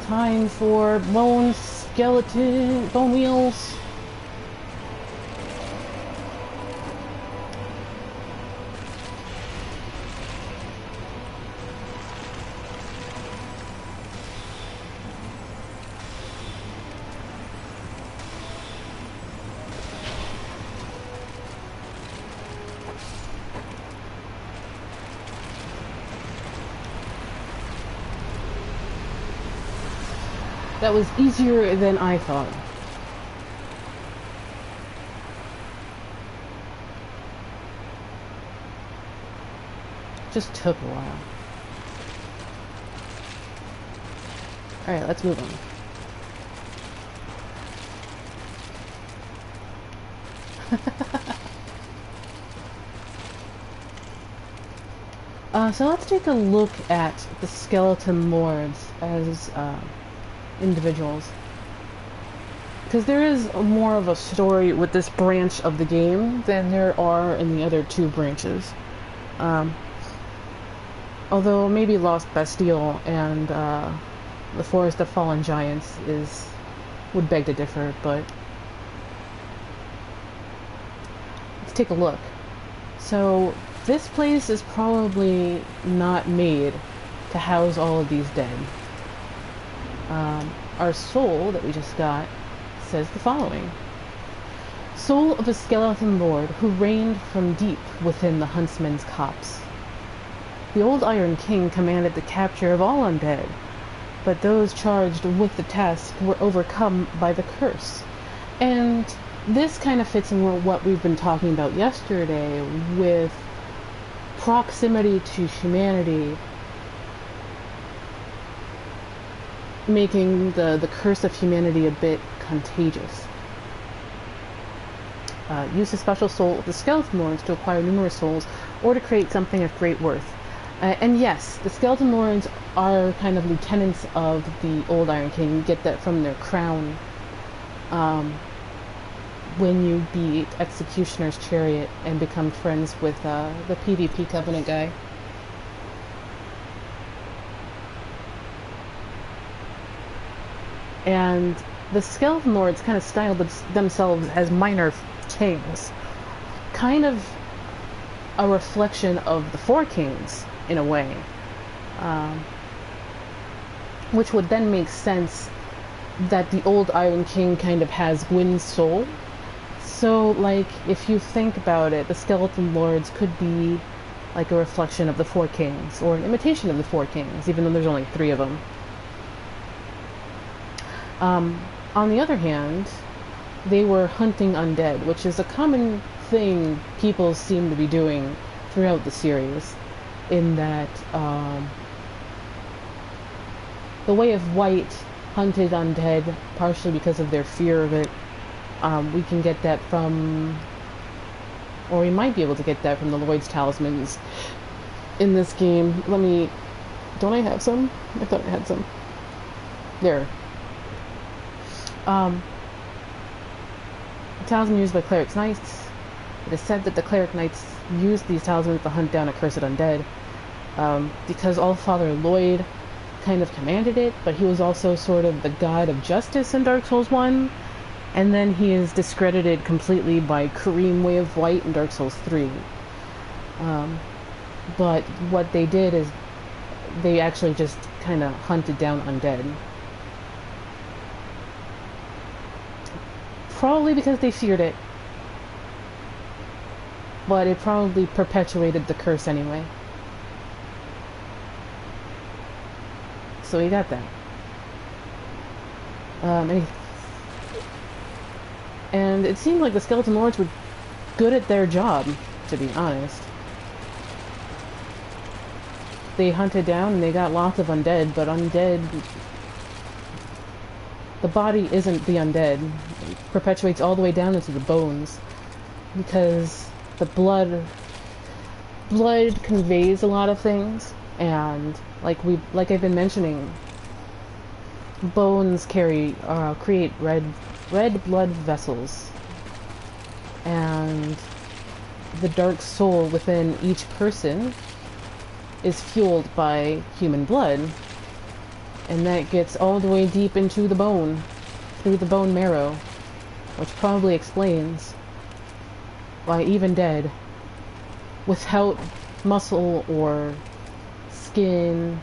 Speaker 1: Time for bone skeleton, bone wheels. That was easier than I thought. Just took a while. Alright, let's move on. So let's take a look at the skeleton lords as individuals, because there is more of a story with this branch of the game than there are in the other two branches. Although maybe Lost Bastille and the Forest of Fallen Giants would beg to differ, but let's take a look. So this place is probably not made to house all of these dead. Our soul that we just got says the following. Soul of a skeleton lord who reigned from deep within the Huntsman's copse. The old Iron King commanded the capture of all undead, but those charged with the task were overcome by the curse. And this kind of fits in what we've been talking about yesterday with proximity to humanity making the curse of humanity a bit contagious. Use a special soul of the skeleton lords to acquire numerous souls or to create something of great worth. And yes, the skeleton lords are kind of lieutenants of the old Iron King. You get that from their crown when you beat Executioner's Chariot and become friends with the PvP Covenant guy. And the skeleton lords kind of styled themselves as minor kings, kind of a reflection of the four kings in a way, which would then make sense that the old Iron King kind of has Gwyn's soul. So, like, if you think about it, the skeleton lords could be like a reflection of the four kings, or an imitation of the four kings, even though there's only 3 of them. On the other hand, they were hunting undead, which is a common thing people seem to be doing throughout the series, in that the Way of White hunted undead partially because of their fear of it. We can get that from, or we might be able to get that from the Lloyd's talismans in this game. Don't I have some? I thought I had some. There. Talisman used by clerics knights. It is said that the cleric knights used these talismans to hunt down accursed undead, because Allfather Lloyd kind of commanded it, but he was also sort of the god of justice in Dark Souls 1, and then he is discredited completely by Kareem Way of White in Dark Souls 3. But what they did is they actually just kind of hunted down undead. Probably because they feared it, but it probably perpetuated the curse anyway. So we got that. And it seemed like the skeleton lords were good at their job, to be honest. They hunted down and they got lots of undead, but undead, the body isn't the undead. It perpetuates all the way down into the bones, because the blood conveys a lot of things, and like I've been mentioning, bones create red blood vessels, and the dark soul within each person is fueled by human blood. And that gets all the way deep into the bone, through the bone marrow, which probably explains why even dead, without muscle or skin,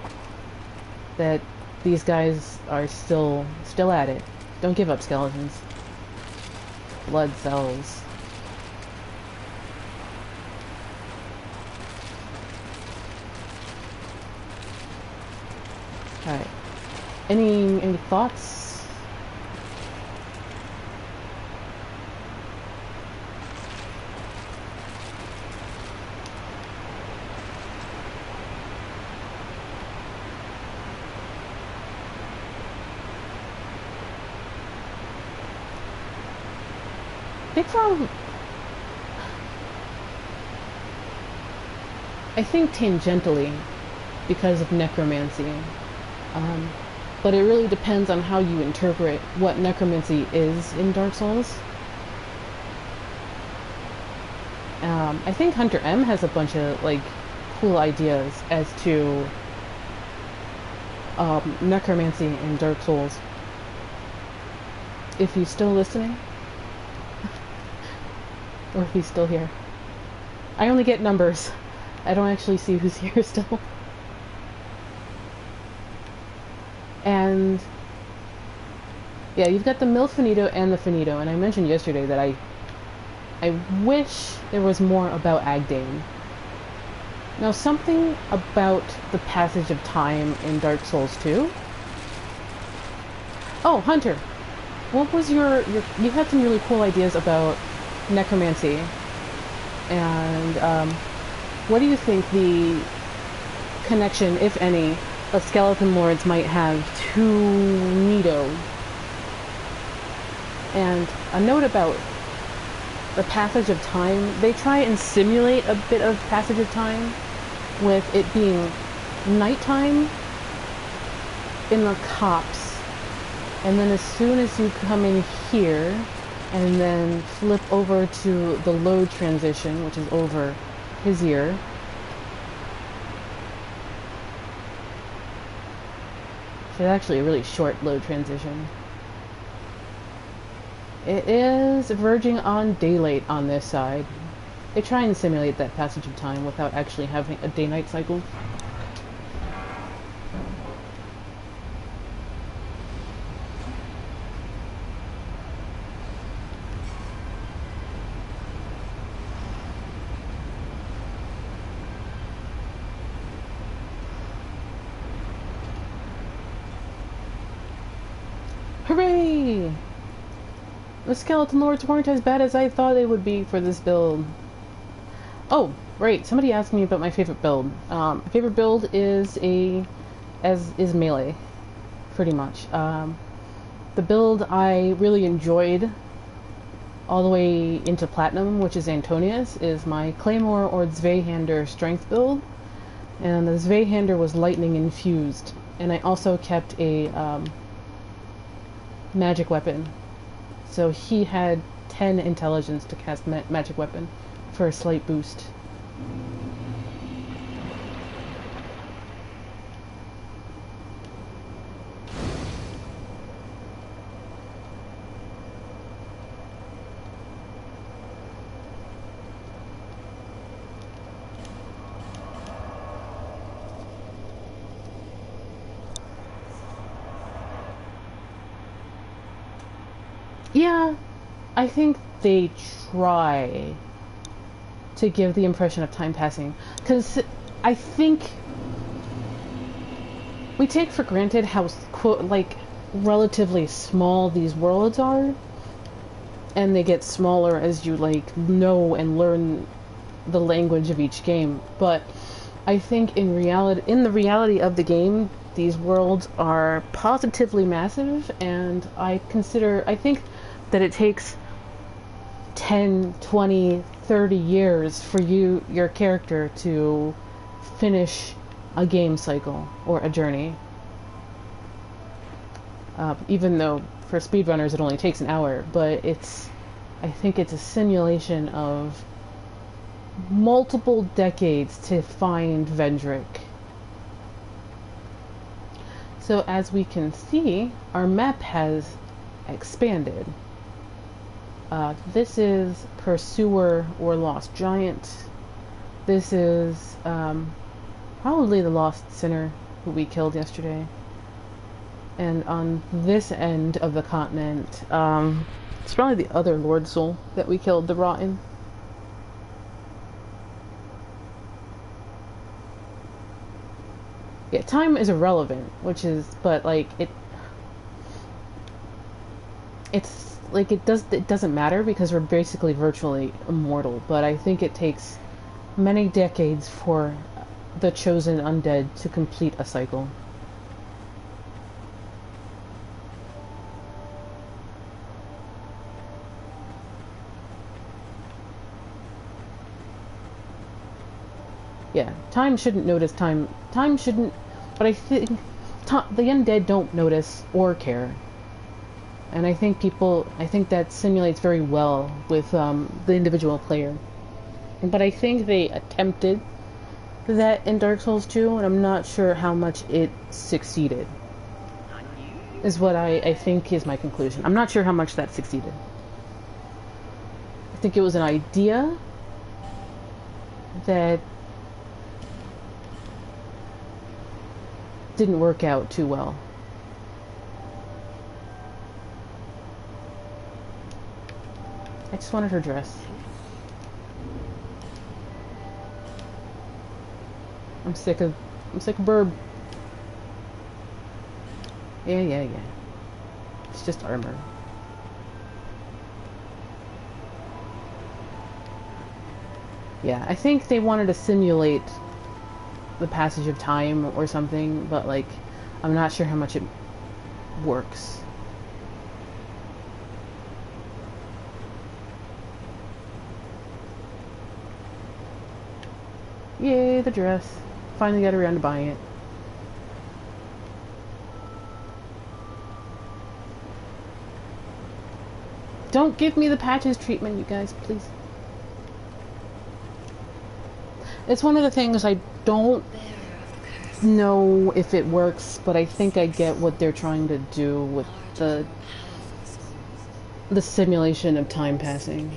Speaker 1: that these guys are still at it. Don't give up, skeletons. Blood cells. Alright. Any thoughts? I think tangentially, because of necromancy. But it really depends on how you interpret what necromancy is in Dark Souls. I think Hunter M has a bunch of like cool ideas as to necromancy in Dark Souls. If he's still listening, or if he's still here. I only get numbers. I don't actually see who's here still. And yeah, you've got the Mil Finito and the Finito, and I mentioned yesterday that I wish there was more about Agdane. Now, something about the passage of time in Dark Souls 2. Oh, Hunter, what was your you had some really cool ideas about necromancy, and what do you think the connection, if any, of skeleton lords might have to Nito? And a note about the passage of time. They try and simulate a bit of passage of time with it being nighttime in the Copse, and then as soon as you come in here and then flip over to the load transition, which is over his ear, it's actually a really short load transition. It is verging on daylight on this side. They try and simulate that passage of time without actually having a day-night cycle. Hooray! The skeleton lords weren't as bad as I thought they would be for this build. Oh, right. Somebody asked me about my favorite build. My favorite build is melee, pretty much. The build I really enjoyed all the way into Platinum, which is Antonius, is my Claymore or Zweihander strength build. And the Zweihander was lightning infused. And I also kept a magic weapon. So he had 10 intelligence to cast magic weapon for a slight boost. Yeah, I think they try to give the impression of time passing, because I think we take for granted how, quote, like, relatively small these worlds are, and they get smaller as you, like, know and learn the language of each game. But I think in the reality of the game, these worlds are positively massive, and I think that it takes 10, 20, 30 years for your character to finish a game cycle or a journey. Even though for speedrunners it only takes an hour, but I think it's a simulation of multiple decades to find Vendrick. So as we can see, our map has expanded. This is Pursuer or Lost Giant. This is probably the Lost Sinner who we killed yesterday. And on this end of the continent, it's probably the other Lord Soul that we killed, the Rotten. Yeah, time is irrelevant, but like it's like it doesn't matter because we're basically virtually immortal. But I think it takes many decades for the chosen undead to complete a cycle. Yeah, time shouldn't notice time. Time shouldn't, but I think the undead don't notice or care. And I think that simulates very well with the individual player. But I think they attempted that in Dark Souls 2, and I'm not sure how much it succeeded. Is what I think is my conclusion. I'm not sure how much that succeeded. I think it was an idea that didn't work out too well. I just wanted her dress. I'm sick of Bird. Yeah. It's just armor. Yeah, I think they wanted to simulate the passage of time or something, but like I'm not sure how much it works. Yay, the dress. Finally got around to buying it. Don't give me the patches treatment, you guys, please. It's one of the things I don't know if it works, but I think I get what they're trying to do with the simulation of time passing.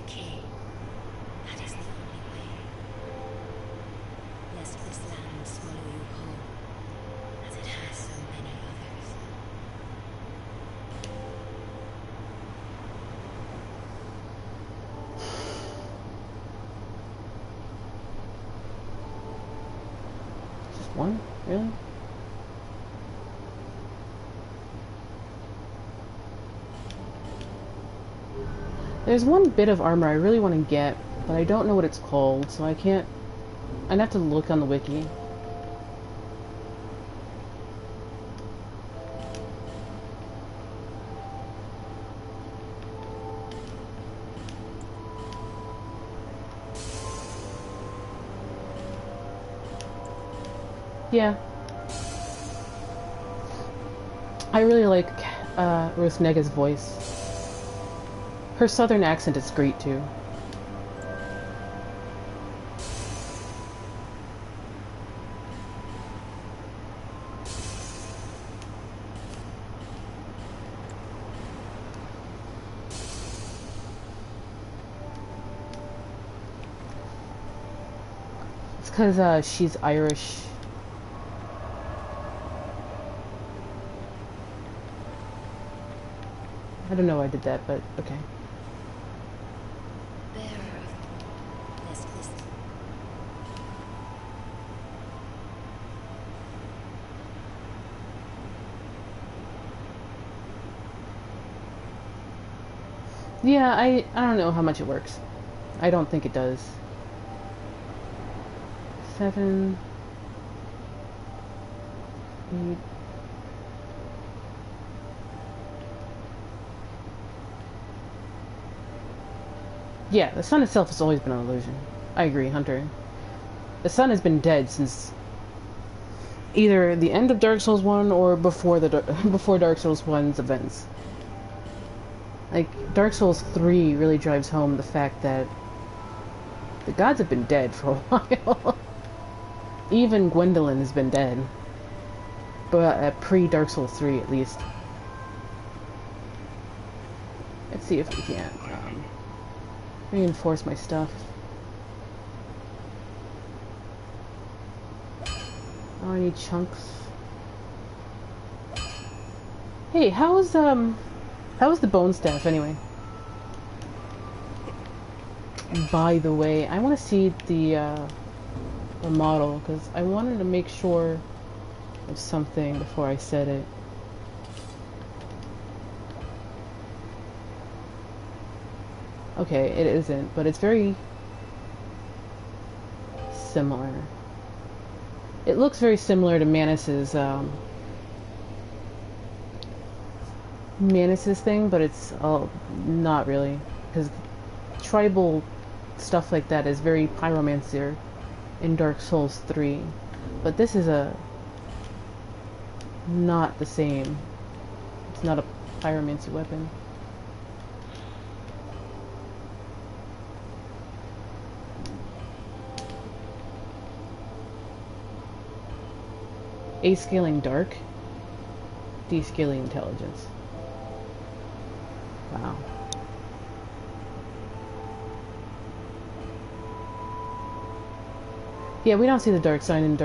Speaker 1: One? Really? There's one bit of armor I really want to get, but I don't know what it's called, so I can't... I'd have to look on the wiki. Yeah. I really like Ruth Nega's voice. Her southern accent is great too. It's because she's Irish. I don't know why I did that, but okay. Yeah, I don't know how much it works. I don't think it does. 7, 8. Yeah, the sun itself has always been an illusion. I agree, Hunter. The sun has been dead since either the end of Dark Souls 1 or before Dark Souls 1's events. Like, Dark Souls 3 really drives home the fact that the gods have been dead for a while. Even Gwendolyn has been dead. but pre-Dark Souls 3 at least. Let's see if we can reinforce my stuff. Oh, I need chunks. Hey, how was the bone staff anyway? By the way, I want to see the model because I wanted to make sure of something before I said it. Okay, it isn't, but it's very similar. It looks very similar to Manus's thing, but it's not really, because tribal stuff like that is very pyromancer in Dark Souls 3, but this is not the same. It's not a pyromancy weapon. A-scaling dark, D-scaling intelligence. Wow. Yeah, we don't see the dark sign in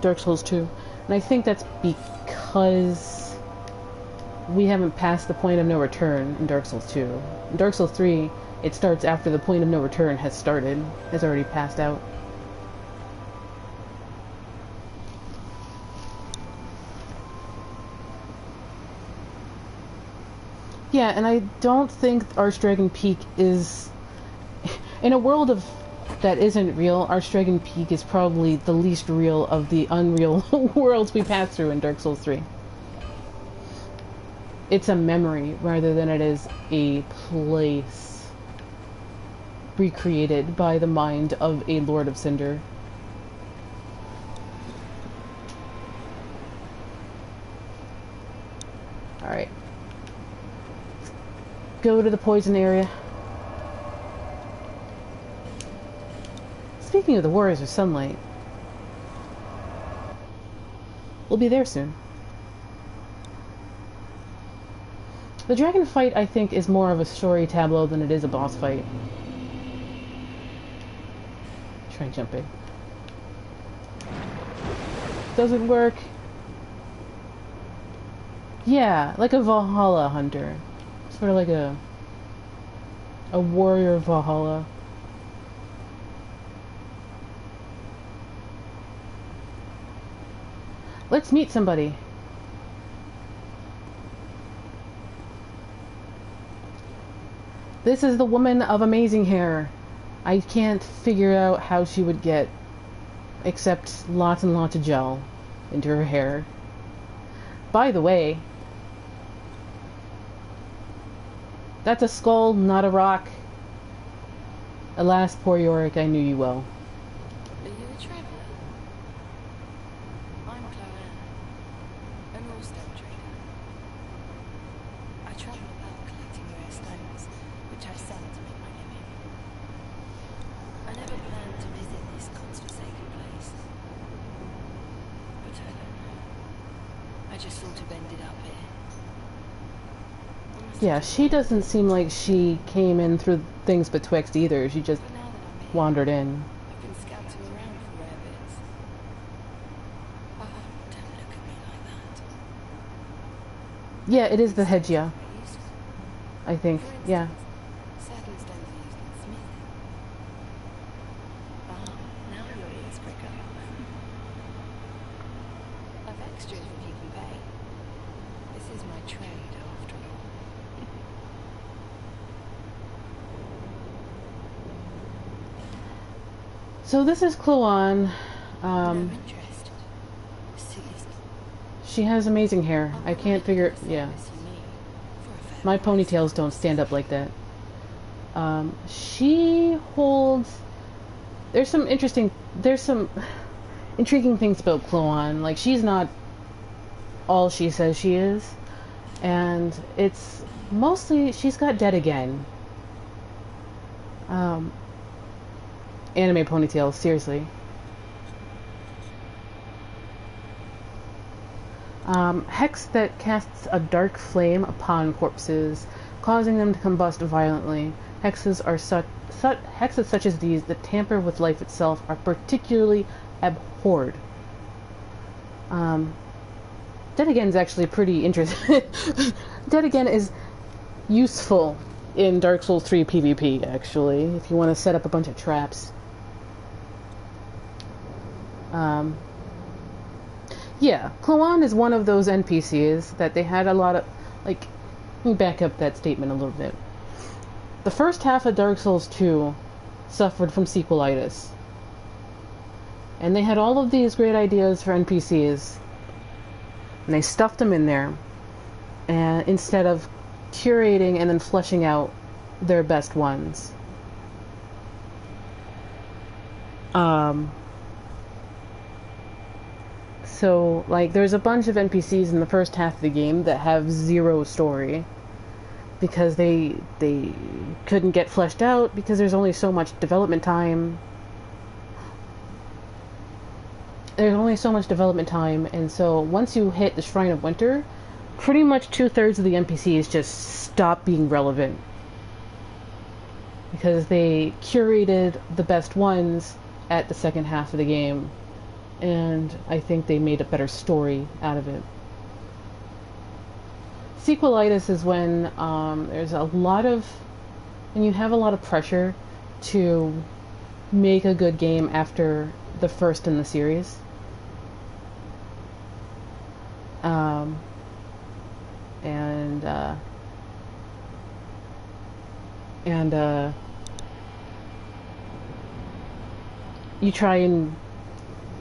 Speaker 1: Dark Souls 2. And I think that's because we haven't passed the point of no return in Dark Souls 2. In Dark Souls 3, it starts after the point of no return has already passed out. Yeah, and I don't think Archdragon Peak is... In a world that isn't real, Archdragon Peak is probably the least real of the unreal worlds we pass through in Dark Souls 3. It's a memory rather than it is a place recreated by the mind of a Lord of Cinder. Alright. Go to the poison area. Speaking of the Warriors of Sunlight, we'll be there soon. The dragon fight, I think, is more of a story tableau than it is a boss fight. Try and jump in. Doesn't work. Yeah, like a Valhalla hunter. Sort of like a warrior Valhalla. Let's meet somebody. This is the woman of amazing hair. I can't figure out how she would get except lots and lots of gel into her hair. By the way, that's a skull, not a rock. Alas, poor Yorick, I knew you well.
Speaker 2: Are you a traveller? I'm Chloanne, an ore-stone trader. I travel about collecting rare stones, which I sell to make my living. I never planned to visit this godforsaken place. But I don't know. I just sort of ended up here.
Speaker 1: Yeah, she doesn't seem like she came in through things Betwixt either. She just wandered in.
Speaker 2: I've been scouting around for rare bits. Oh, don't look at me like that.
Speaker 1: Yeah, it is the Hedgia, I think. Yeah.
Speaker 2: Certain stones are used in smithing. Ah, now your ears prick up. I've extras if you can pay. This is my trade, after all.
Speaker 1: So this is Chloanne.
Speaker 2: No interest. Silly.
Speaker 1: She has amazing hair. I can't figure... Yeah. My ponytails don't stand up like that. She holds... There's some intriguing things about Chloanne. Like, she's not all she says she is. And it's mostly... She's got dead again. Anime ponytails, seriously. Hex that casts a dark flame upon corpses, causing them to combust violently. Hexes such as these that tamper with life itself are particularly abhorred. Dead Again is actually pretty interesting. Dead Again is useful in Dark Souls 3 PvP, actually, if you want to set up a bunch of traps. Yeah, Chloanne is one of those NPCs that they had a lot of, like, let me back up that statement a little bit. The first half of Dark Souls 2 suffered from sequelitis. And they had all of these great ideas for NPCs, and they stuffed them in there, and instead of curating and then fleshing out their best ones. So, like, there's a bunch of NPCs in the first half of the game that have zero story because they couldn't get fleshed out because there's only so much development time. And so once you hit the Shrine of Winter, pretty much 2/3 of the NPCs just stop being relevant because they curated the best ones at the second half of the game, and I think they made a better story out of it. Sequelitis is when there's a lot of, and you have a lot of pressure to make a good game after the first in the series. You try and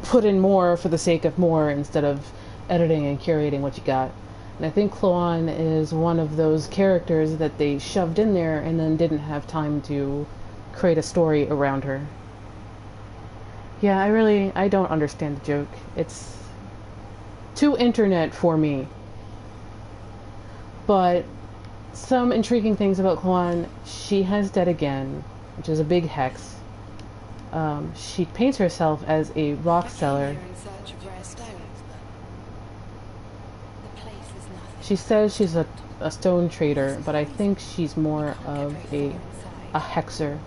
Speaker 1: put in more for the sake of more instead of editing and curating what you got. And I think Chloanne is one of those characters that they shoved in there and then didn't have time to create a story around her. Yeah, I don't understand the joke. It's too internet for me. But some intriguing things about Chloanne: she has Dead Again, which is a big hex. She paints herself as a rock seller. She says she's a stone trader, but I think she's more of a hexer.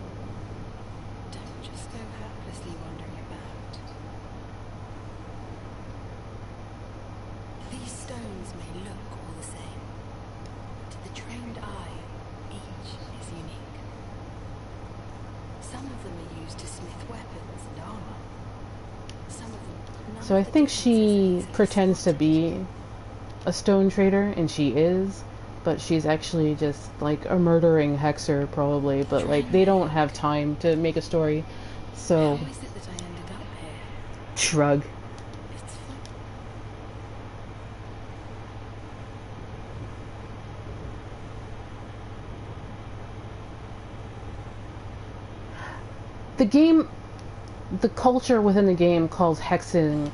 Speaker 2: Don't just go helplessly wandering about. These stones may look all the same. To the trained eye, each is unique. Some of them are used to smith weapons and armor. Some of them.
Speaker 1: So I think she pretends to be a stone trader, and she is, but she's actually just like a murdering hexer probably, but like they don't have time to make a story, so
Speaker 2: How is it that I ended up here?
Speaker 1: shrug.
Speaker 2: It's fun.
Speaker 1: The culture within the game calls hexing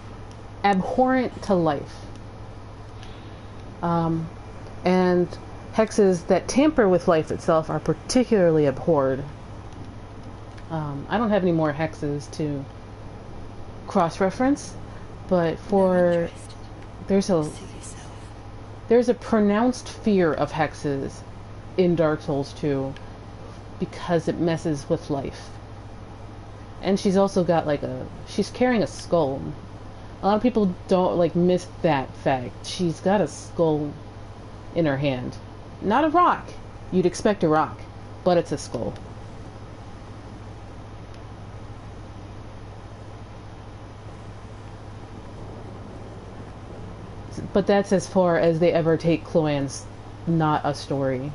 Speaker 1: abhorrent to life. And hexes that tamper with life itself are particularly abhorred. I don't have any more hexes to cross-reference, but there's a pronounced fear of hexes in Dark Souls 2 because it messes with life. And she's also got she's carrying a skull. A lot of people don't miss that fact. She's got a skull in her hand. Not a rock. You'd expect a rock, but it's a skull. But that's as far as they ever take Chloanne's not a story.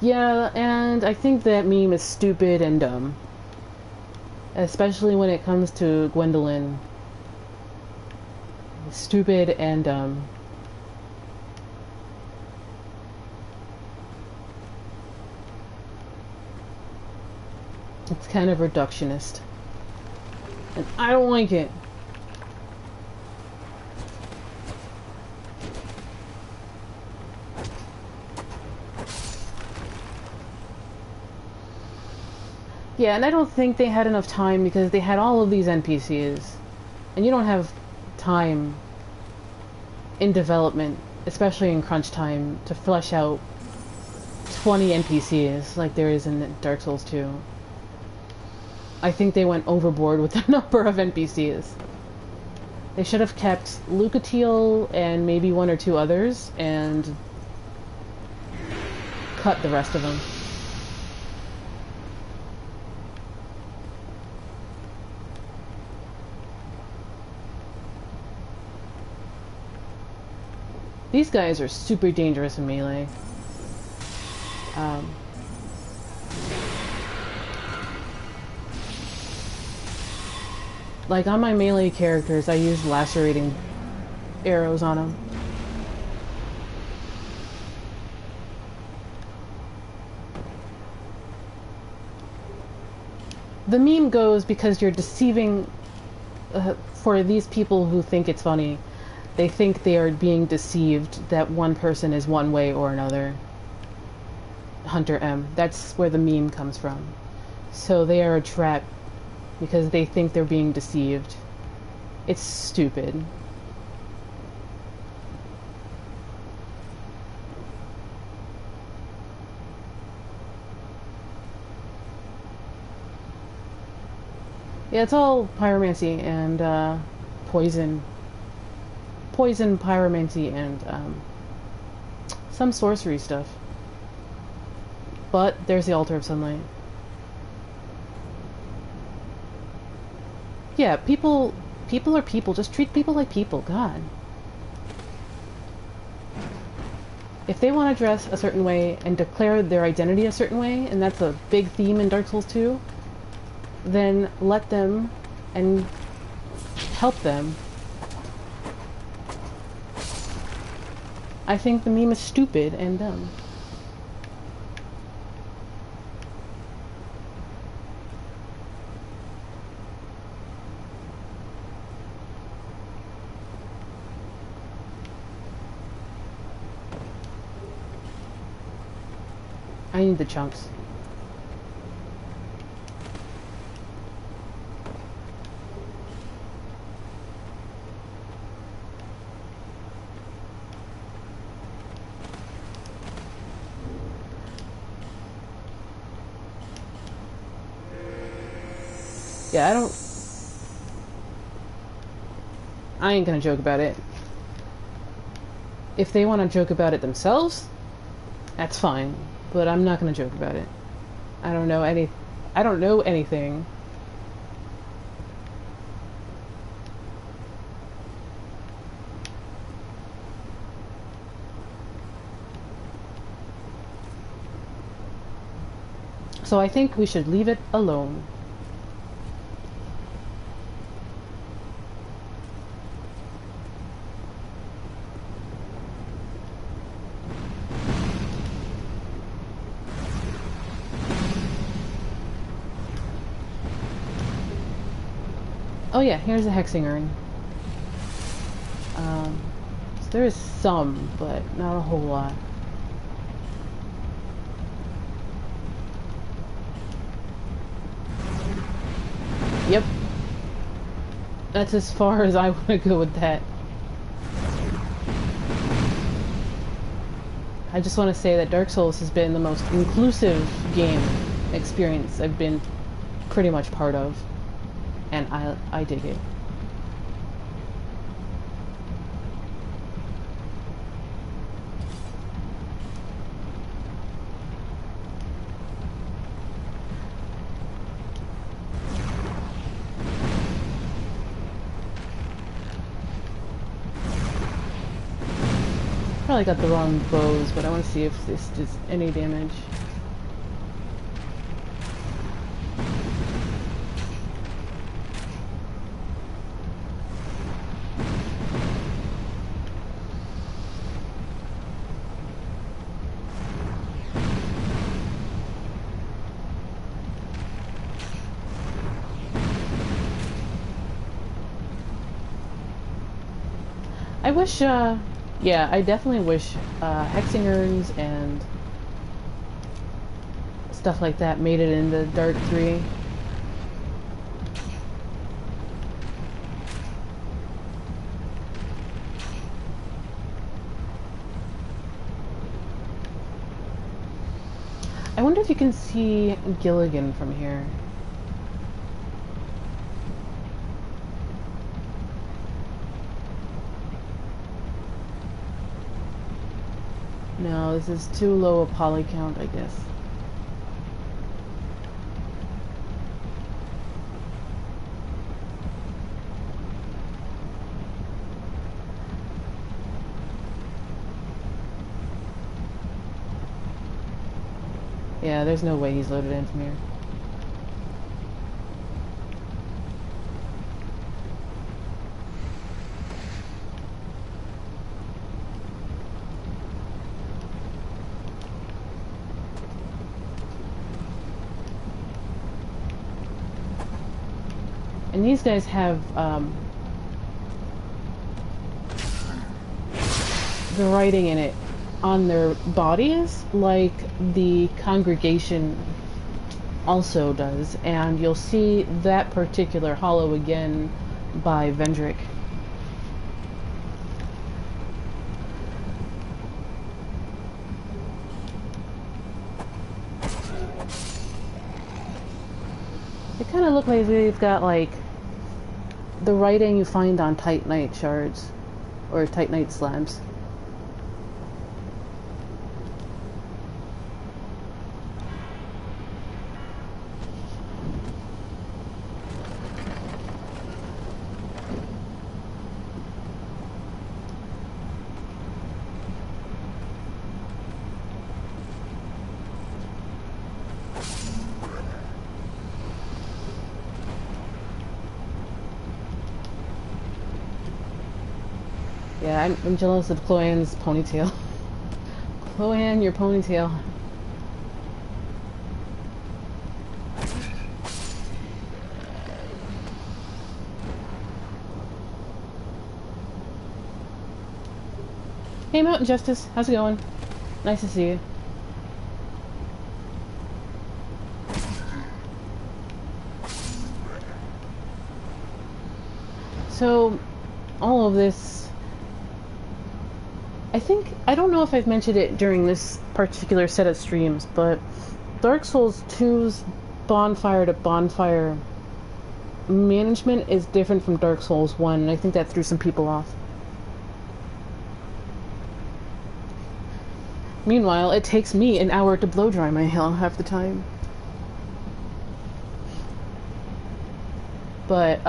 Speaker 1: Yeah, and I think that meme is stupid and dumb. Especially when it comes to Gwendolyn. Stupid and dumb. It's kind of reductionist. And I don't like it. Yeah, and I don't think they had enough time because they had all of these NPCs. And you don't have time in development, especially in crunch time, to flesh out 20 NPCs like there is in Dark Souls 2. I think they went overboard with the number of NPCs. They should have kept Lucatiel and maybe one or two others and cut the rest of them. These guys are super dangerous in melee. Like on my melee characters, I use lacerating arrows on them. The meme goes because you're deceiving, for these people who think it's funny, they think they are being deceived that one person is one way or another. Hunter M. That's where the meme comes from. So they are a trap because they think they're being deceived. It's stupid. Yeah, it's all pyromancy and poison. Poison, pyromancy, and some sorcery stuff. But there's the Altar of Sunlight. Yeah, people are people. Just treat people like people. God. If they want to dress a certain way and declare their identity a certain way, and that's a big theme in Dark Souls 2, then let them and help them. I think the meme is stupid and dumb. I need the chunks. Yeah, I ain't gonna joke about it. If they want to joke about it themselves, that's fine. But I'm not gonna joke about it. I don't know anything. So I think we should leave it alone. Oh yeah, here's a hexing urn. So there is some, but not a whole lot. Yep. That's as far as I want to go with that. I just want to say that Dark Souls has been the most inclusive game experience I've been pretty much part of. And I dig it. Probably got the wrong bows, but I want to see if this does any damage. I wish, yeah, I definitely wish hexing urns and stuff like that made it into Dark 3. I wonder if you can see Gilligan from here. No, this is too low a poly count, I guess. Yeah, there's no way he's loaded in from here. And these guys have the writing in it on their bodies, like the congregation also does, and you'll see that particular hollow again by Vendrick. They kind of look like they've got like the writing you find on Titanite shards or Titanite slabs. Yeah, I'm jealous of Chloanne's ponytail. Chloanne, your ponytail. Hey, Mountain Justice, how's it going? Nice to see you. So, all of this, I don't know if I've mentioned it during this particular set of streams, but Dark Souls 2's bonfire to bonfire management is different from Dark Souls 1, and I think that threw some people off. Meanwhile, it takes me an hour to blow dry my hair half the time. But,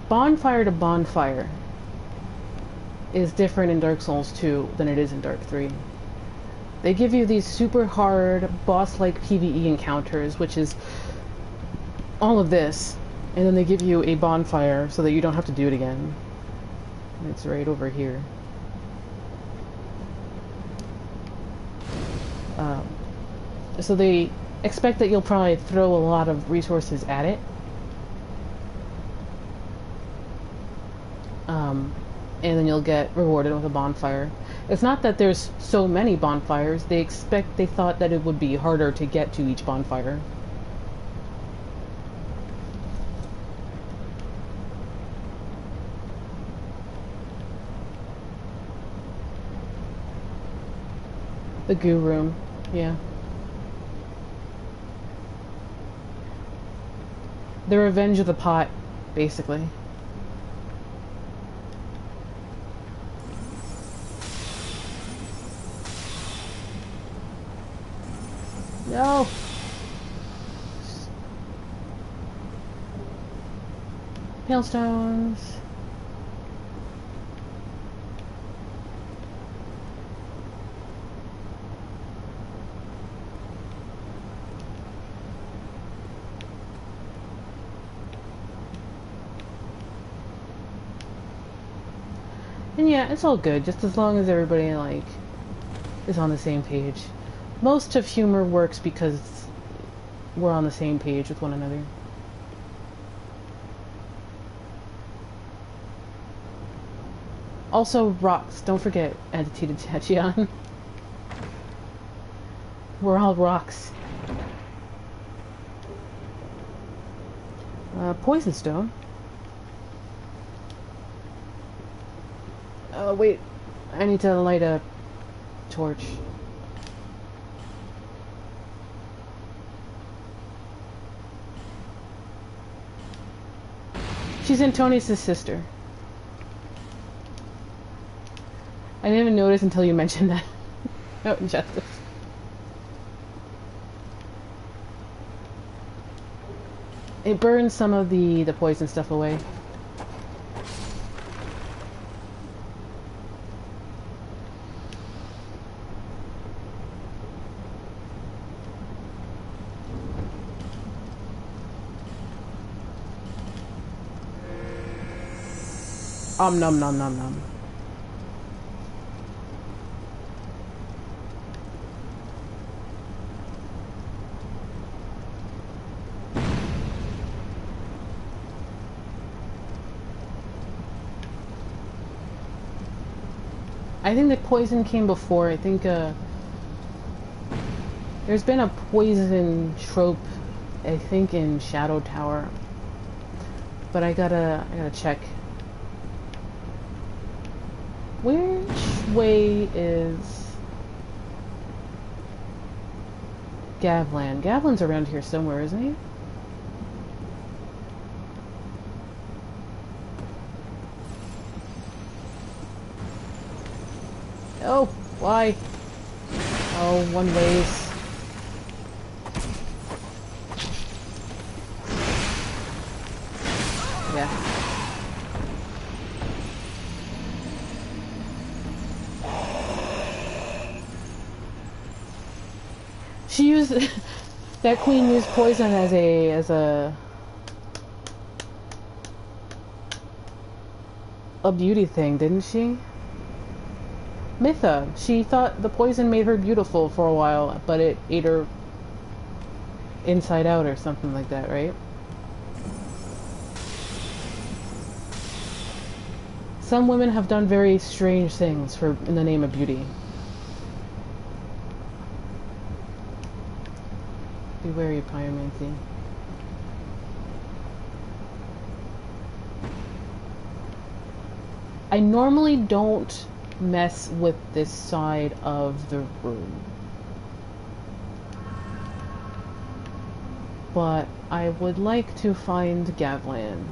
Speaker 1: bonfire to bonfire is different in Dark Souls 2 than it is in Dark 3. They give you these super hard, boss-like PvE encounters, which is all of this, and then they give you a bonfire so that you don't have to do it again. And it's right over here. So they expect that you'll probably throw a lot of resources at it. And then you'll get rewarded with a bonfire. It's not that there's so many bonfires. They thought that it would be harder to get to each bonfire. The goo room, yeah. The revenge of the pot, basically. No! Hailstones. And yeah, it's all good, just as long as everybody, like, is on the same page. Most of humor works because we're on the same page with one another. Also, rocks. Don't forget, Attitude Tachyon. We're all rocks. Poison stone. Oh, wait. I need to light a torch. She's Antonius' sister. I didn't even notice until you mentioned that. Oh, injustice. It burns some of the poison stuff away. Nom nom nom nom. I think the poison came before. I think there's been a poison trope, I think, in Shadow Tower, but I gotta check. Which way is Gavlan? Gavlan's around here somewhere, isn't he? Oh, why? Oh, one ways. Yeah. She used that queen used poison as a beauty thing, didn't she? Mytha. She thought the poison made her beautiful for a while, but it ate her inside out or something like that, right? Some women have done very strange things in the name of beauty. Be wary of pyromancy. I normally don't mess with this side of the room, but I would like to find Gavlan.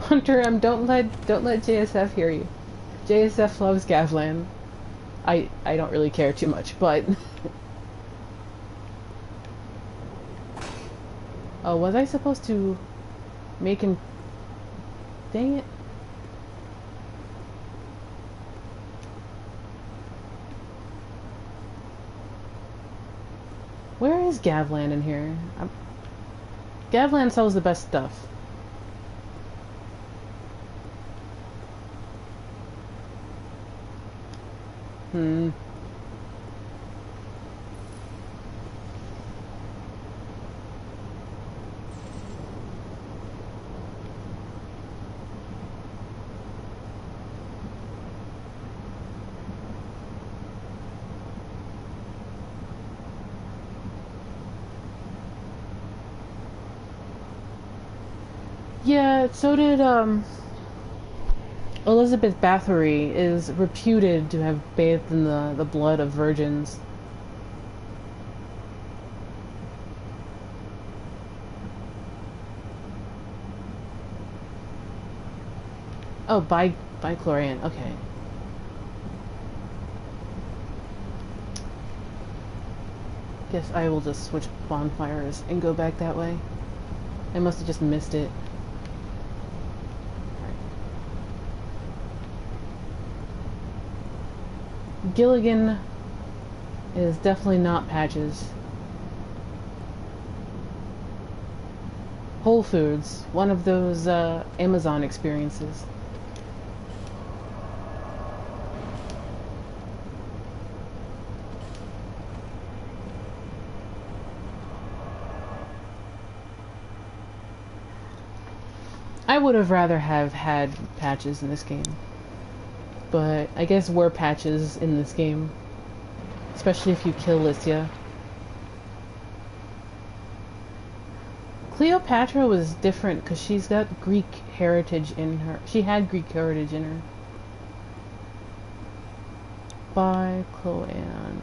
Speaker 1: Hunter, don't let JSF hear you. JSF loves Gavlan. I don't really care too much, but oh, was I supposed to make him? Dang it. Where is Gavlan in here? Gavlan sells the best stuff. Yeah, so did, Elizabeth Bathory is reputed to have bathed in the blood of virgins. Oh, by Chloanne, okay. Guess I will just switch bonfires and go back that way. I must have just missed it. Gilligan is definitely not Patches. Whole Foods, one of those Amazon experiences. I would have rather have had patches in this game, but I guess were patches in this game, especially if you kill Lycia. Cleopatra was different because she's got Greek heritage in her. She had Greek heritage in her. By Chloanne.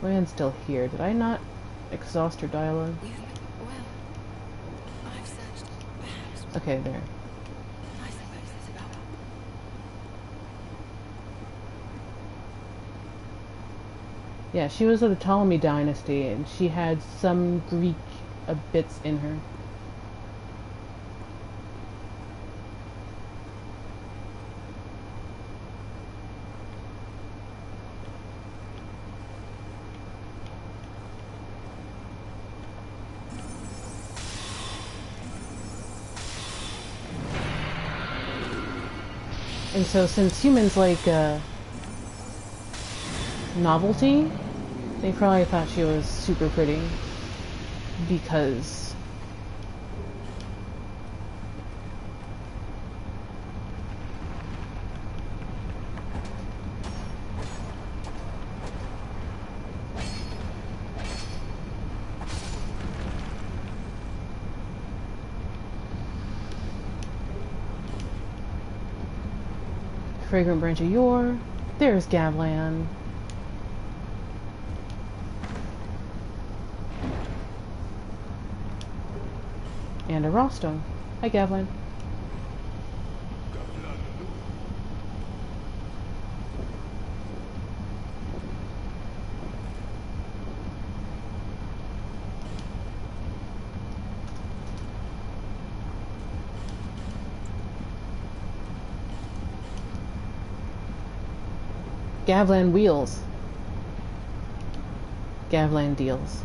Speaker 1: Chloanne's still here. Did I not exhaust her dialogue?
Speaker 2: Well, I've searched perhaps.
Speaker 1: Okay, there.
Speaker 2: I suppose it's about.
Speaker 1: Yeah, she was of the Ptolemy dynasty, and she had some Greek bits in her. And so since humans like novelty, they probably thought she was super pretty because Fragrant Branch of Yore. There's Gavlan. And a Rawstone. Hi, Gavlan. Gavlan wheels. Gavlan deals.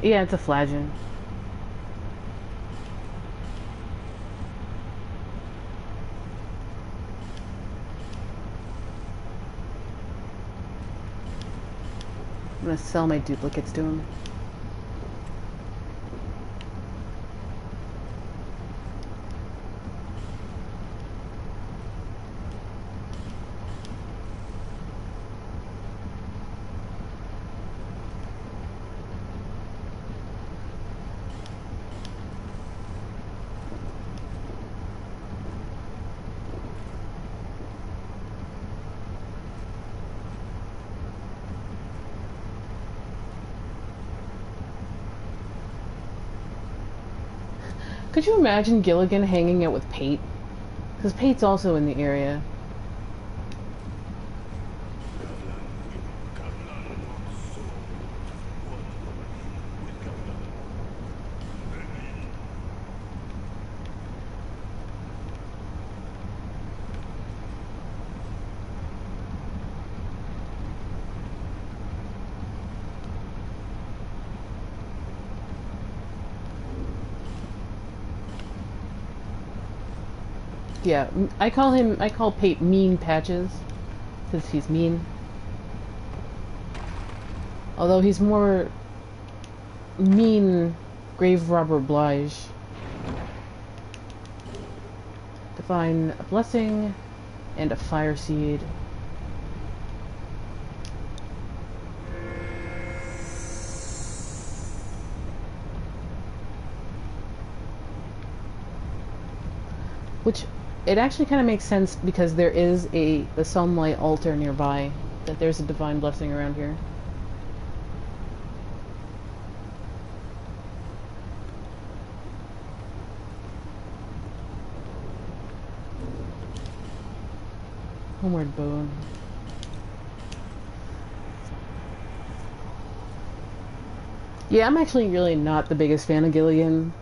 Speaker 1: Yeah, it's a flagon. I'm gonna sell my duplicates to him. Could you imagine Gilligan hanging out with Pate? Because Pate's also in the area. Yeah, I call Pate Mean Patches, because he's mean. Although he's more mean Grave Robber Blige. Divine Blessing and a Fire Seed. Which, it actually kind of makes sense because there is the Sunlight altar nearby, that there's a Divine Blessing around here. Homeward Bone. Yeah, I'm actually really not the biggest fan of Gilligan.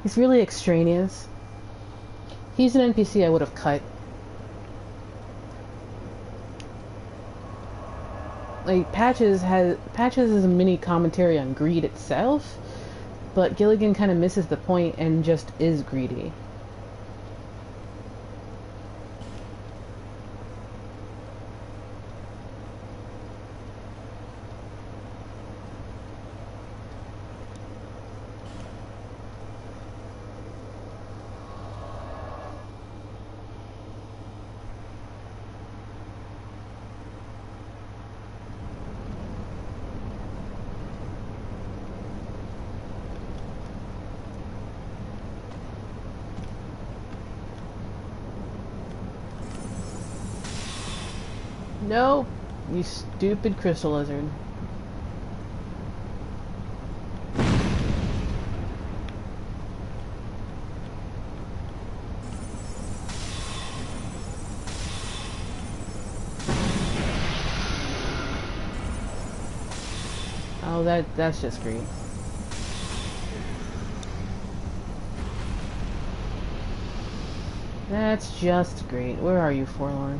Speaker 1: He's really extraneous. He's an NPC I would have cut. Like, Patches is a mini commentary on greed itself, but Gilligan kind of misses the point and just is greedy. No, you stupid crystal lizard. Oh, that's just great. That's just great. Where are you, Forlorn?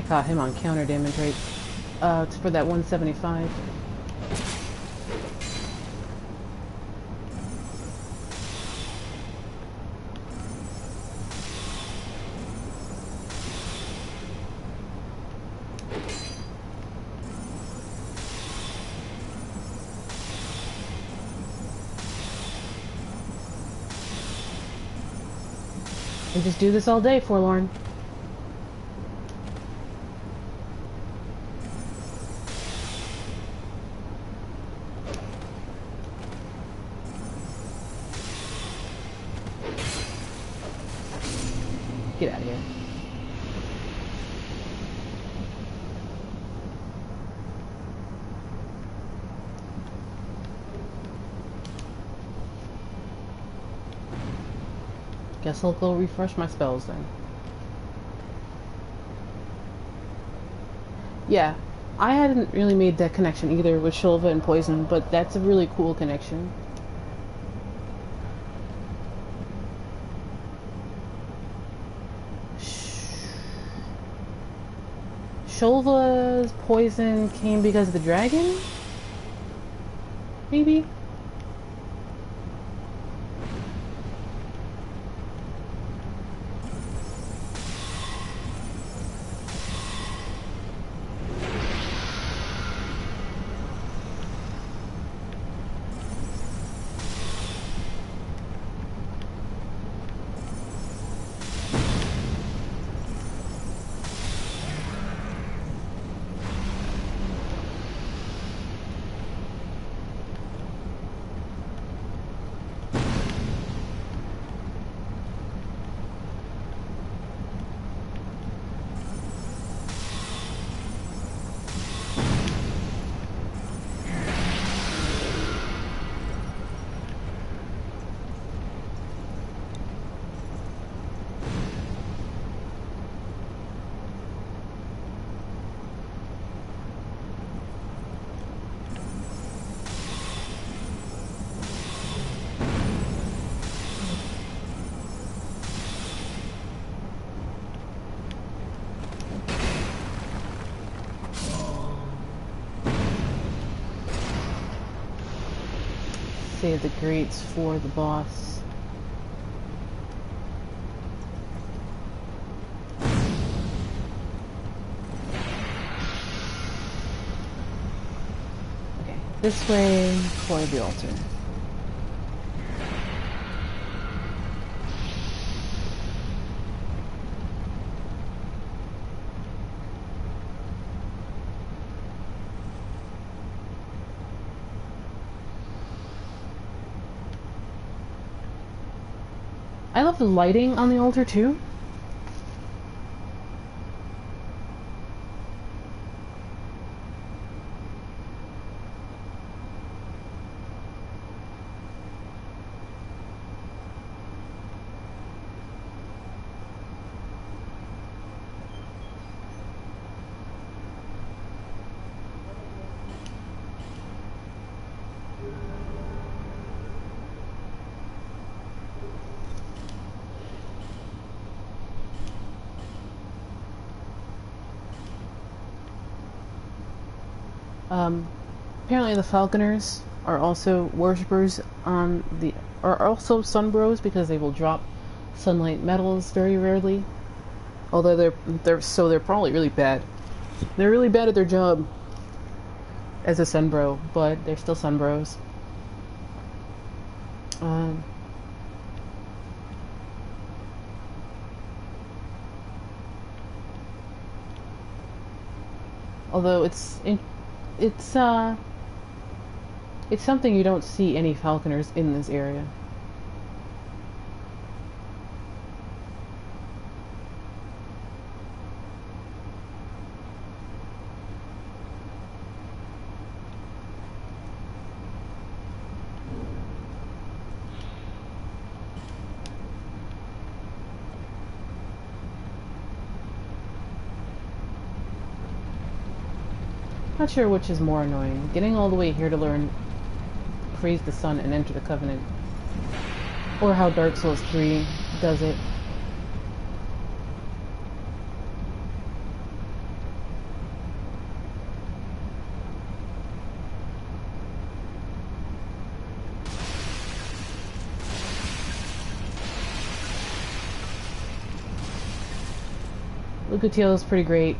Speaker 1: Caught him on counter damage rate. It's for that 175. We just do this all day, Forlorn. Get out of here. Guess I'll go refresh my spells then. Yeah, I hadn't really made that connection either with Shulva and Poison, but that's a really cool connection. Shulva's poison came because of the dragon? Maybe? Save the greats for the boss. Okay, this way for the altar. I love the lighting on the altar too. Apparently the Falconers are also worshippers on the are also Sunbros because they will drop sunlight metals very rarely. Although they're probably really bad. They're really bad at their job as a Sunbro, but they're still Sunbros. Although it's something you don't see any Falconers in this area. Not sure which is more annoying, getting all the way here to learn Praise the Sun and enter the Covenant, or how Dark Souls 3 does it. Lucatiel is pretty great.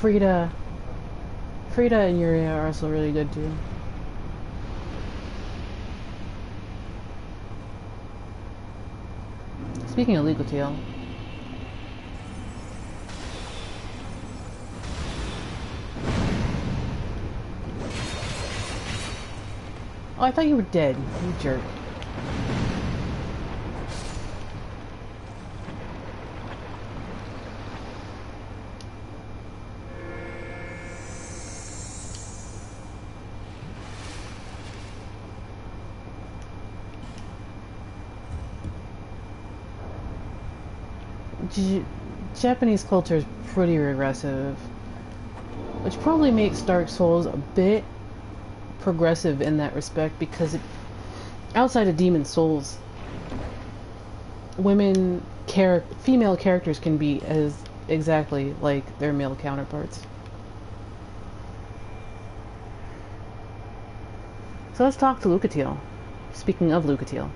Speaker 1: Frida and Yorick are also really good too. Speaking of Lucatiel, oh, I thought you were dead, you jerk. Japanese culture is pretty regressive, which probably makes Dark Souls a bit progressive in that respect, because outside of Demon Souls, female characters can be as exactly like their male counterparts. So let's talk to Lucatiel. Speaking of Lucatiel.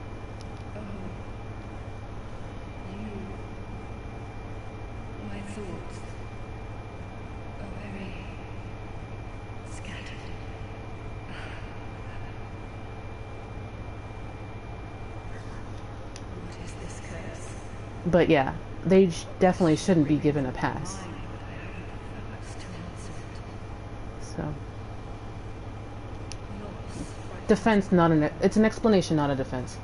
Speaker 1: But yeah, they definitely shouldn't be given a pass. So, defense, it's an explanation, not a defense.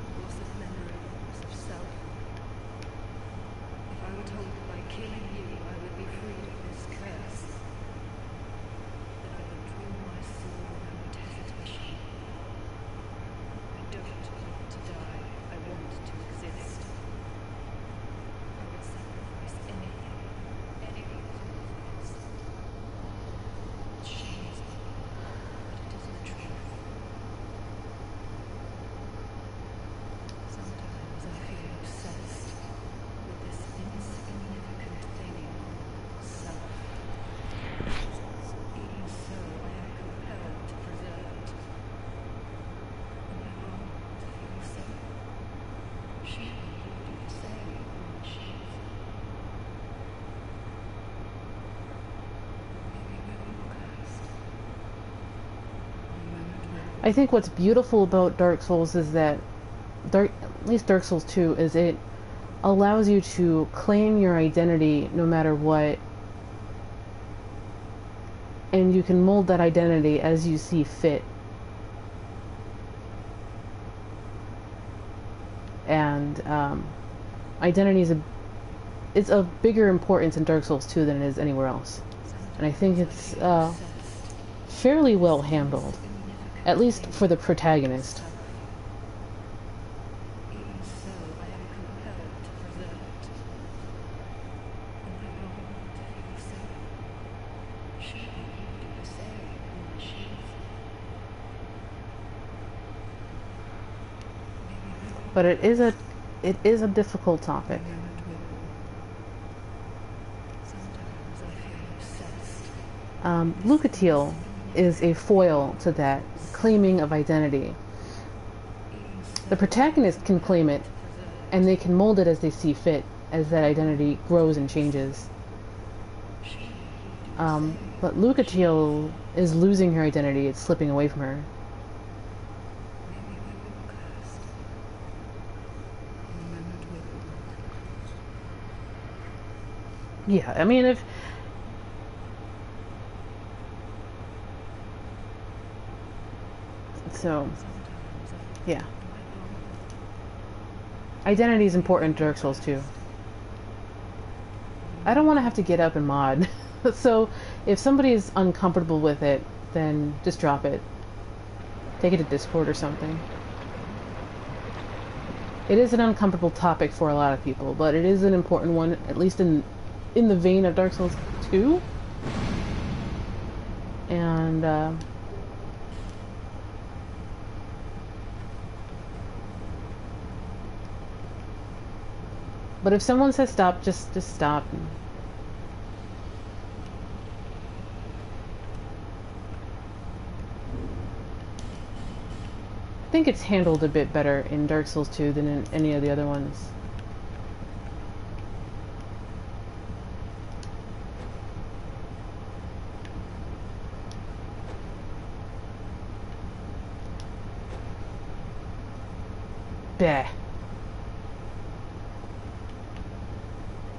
Speaker 1: I think what's beautiful about Dark Souls is that, at least Dark Souls 2, is it allows you to claim your identity no matter what, and you can mold that identity as you see fit. and identity is a bigger importance in Dark Souls 2 than it is anywhere else. And I think it's fairly well handled, at least for the protagonist. But it is a difficult topic. Lucatiel is a foil to that claiming of identity. The protagonist can claim it, and they can mold it as they see fit, as that identity grows and changes. But Lucatiel is losing her identity, it's slipping away from her. Yeah, I mean, if... So, yeah. Identity is important in Dark Souls 2. I don't want to have to get up and mod. So, if somebody is uncomfortable with it, then just drop it. Take it to Discord or something. It is an uncomfortable topic for a lot of people, but it is an important one, at least in the vein of Dark Souls 2. And, but if someone says stop, just stop. I think it's handled a bit better in Dark Souls 2 than in any of the other ones. Bah.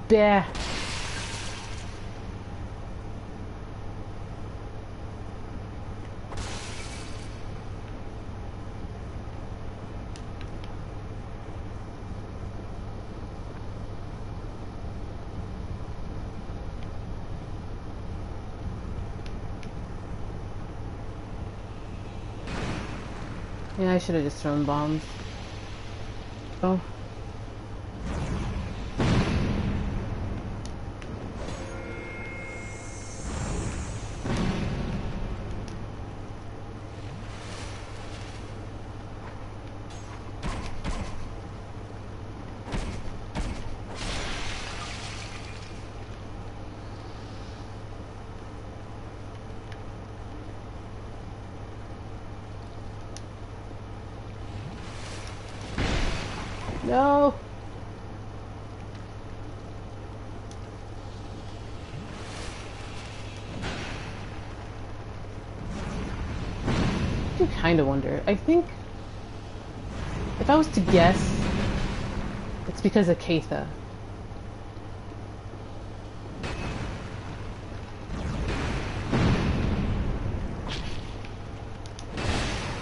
Speaker 1: Bah. Yeah, I should have just thrown bombs. Oh. No. I do kind of wonder. I think if I was to guess, it's because of Keitha.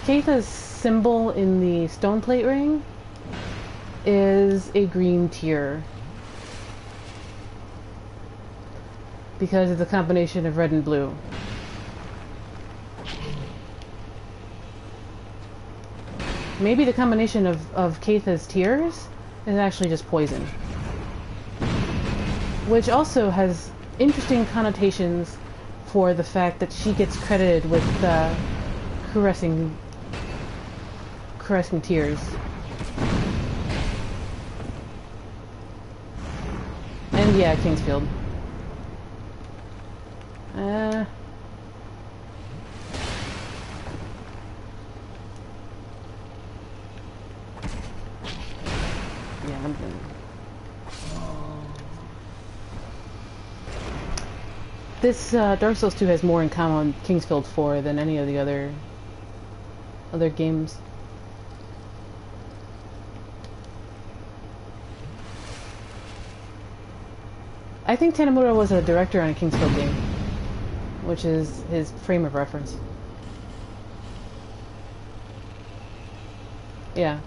Speaker 1: Keitha's symbol in the stone plate ring is a green tear because of the combination of red and blue. Maybe the combination of Keitha's tears is actually just poison, which also has interesting connotations for the fact that she gets credited with caressing tears. And yeah, Kingsfield. Yeah, I'm gonna... This Dark Souls 2 has more in common with Kingsfield 4 than any of the other games. I think Tanamura was a director on a Kingsfield game, which is his frame of reference. Yeah.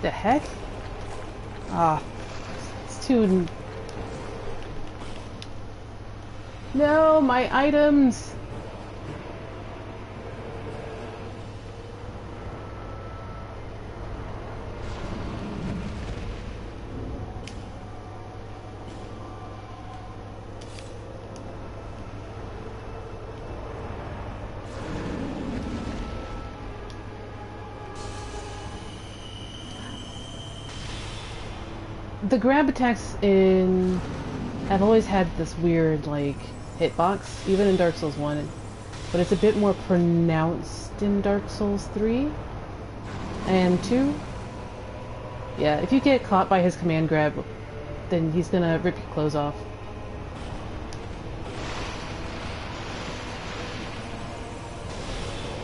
Speaker 1: The heck? Ah, it's too... No, my items! The grab attacks in... I've always had this weird, like, hitbox, even in Dark Souls 1, but it's a bit more pronounced in Dark Souls 3 and 2. Yeah, if you get caught by his command grab, then he's gonna rip your clothes off.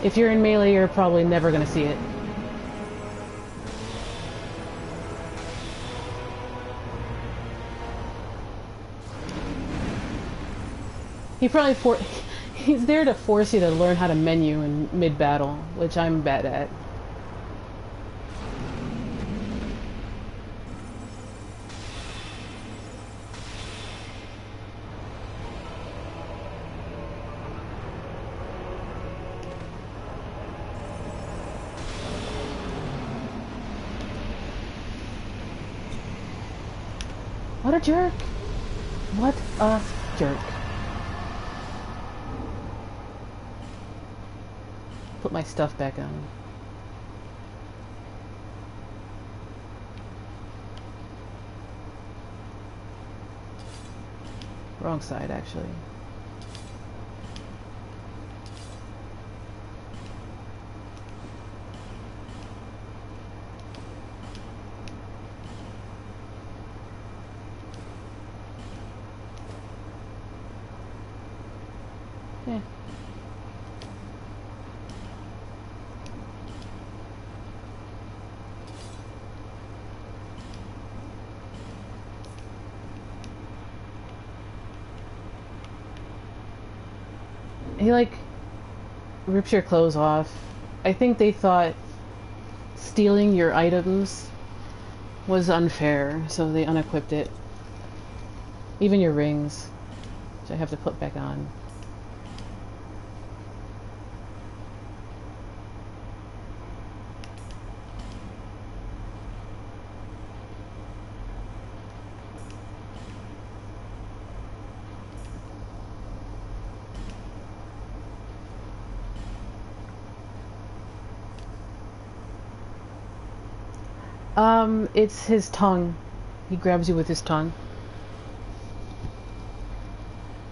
Speaker 1: If you're in melee, you're probably never gonna see it. He's there to force you to learn how to menu in mid-battle, which I'm bad at. What a jerk! What a jerk. Put my stuff back on. Wrong side, actually. Yeah. He, like, rips your clothes off. I think they thought stealing your items was unfair, so they unequipped it. Even your rings, which I have to put back on. It's his tongue. He grabs you with his tongue.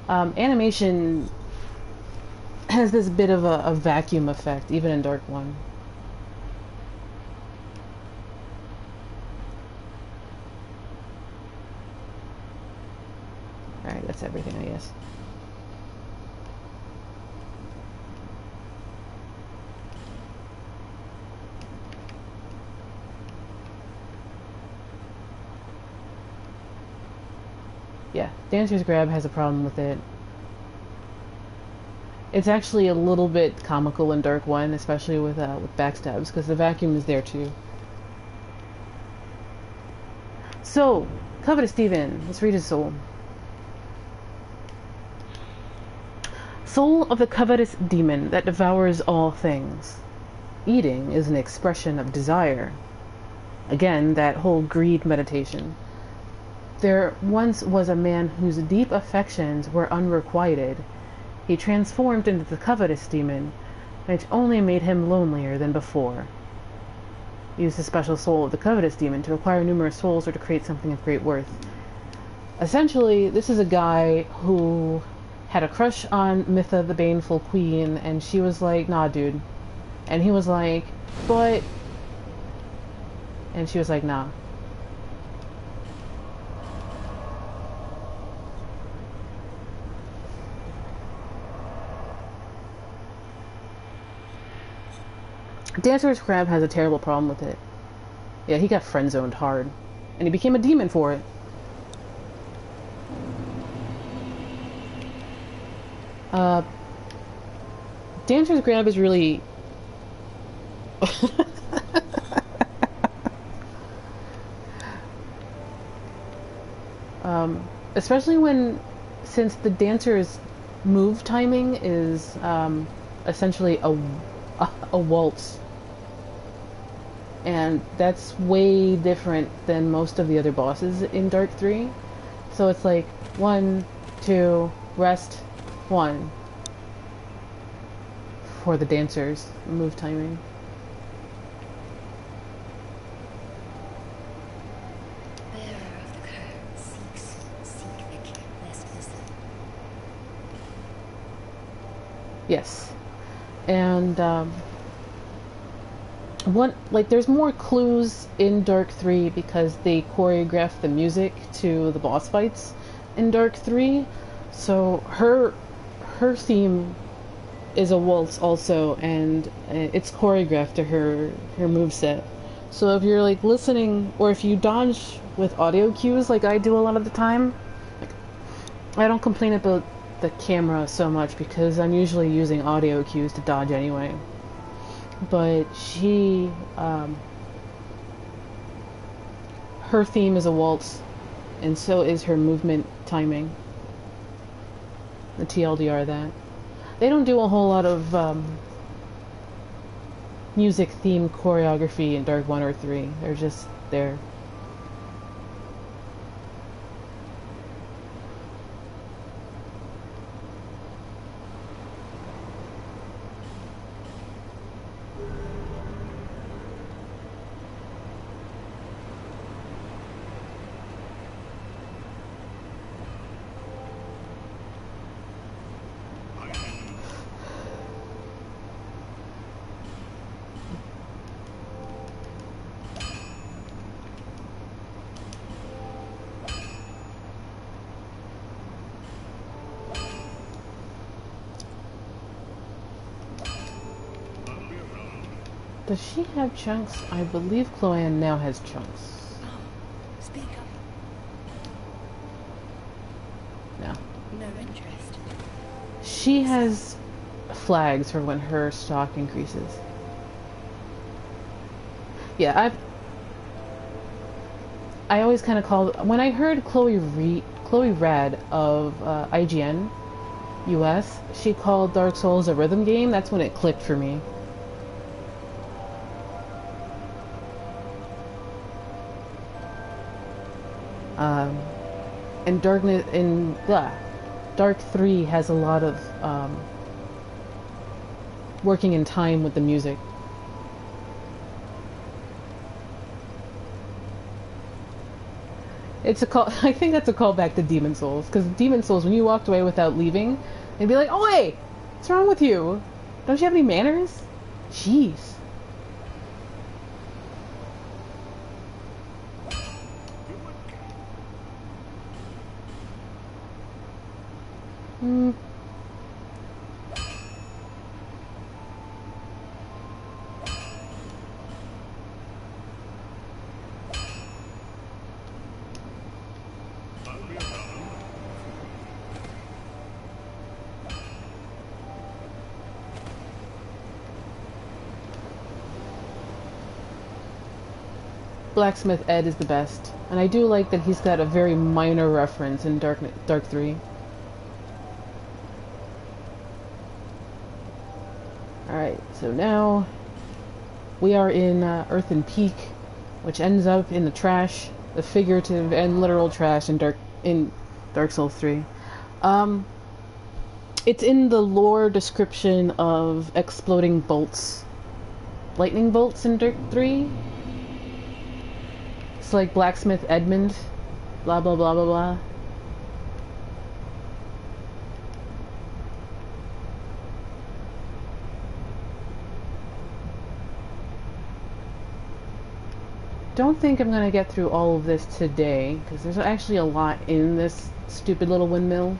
Speaker 1: Animation has this bit of a vacuum effect, even in Dark 1. Alright, that's everything, I guess. Yeah, Dancer's Grab has a problem with it. It's actually a little bit comical in Dark 1, especially with backstabs, because the vacuum is there too. So, Covetous Demon. Let's read his soul. Soul of the covetous demon that devours all things. Eating is an expression of desire. Again, that whole greed meditation. There once was a man whose deep affections were unrequited. He transformed into the covetous demon, which only made him lonelier than before. Use the special soul of the covetous demon to acquire numerous souls or to create something of great worth. Essentially, this is a guy who had a crush on Mytha, the Baneful Queen, and she was like, nah, dude. And he was like, but... And she was like, nah. Dancer's Crab has a terrible problem with it. Yeah, he got friend-zoned hard. And he became a demon for it. Dancer's Grab is really... especially since the dancer's move timing is essentially a waltz, and that's way different than most of the other bosses in Dark 3. So it's like 1, 2, rest, 1 for the dancer's move timing. Yes, and there's more clues in Dark 3 because they choreograph the music to the boss fights in Dark 3. So her theme is a waltz also, and it's choreographed to her moveset. So if you're like listening, or if you dodge with audio cues like I do a lot of the time, like, I don't complain about the camera so much because I'm usually using audio cues to dodge anyway. But her theme is a waltz, and so is her movement timing. The TLDR that. They don't do a whole lot of music theme choreography in Dark 1 or 3. They're just there. Does she have chunks? I believe Chloanne now has chunks.
Speaker 2: Oh, speak up.
Speaker 1: No.
Speaker 2: No interest.
Speaker 1: She has flags for when her stock increases. Yeah, I always kind of call, when I heard Chloe Rad of IGN US, she called Dark Souls a rhythm game. That's when it clicked for me. And Dark 3 has a lot of working in time with the music. It's a call. I think that's a callback to Demon Souls, because Demon Souls, when you walked away without leaving, they'd be like, "Oh hey, what's wrong with you? Don't you have any manners?" Jeez. Blacksmith Ed is the best, and I do like that he's got a very minor reference in Dark 3. Alright, so now we are in Earthen Peak, which ends up in the trash, the figurative and literal trash in Dark Souls 3. It's in the lore description of exploding bolts, lightning bolts in Dark 3. It's like Blacksmith Edmund, blah blah blah blah blah. Don't think I'm gonna get through all of this today, because there's actually a lot in this stupid little windmill.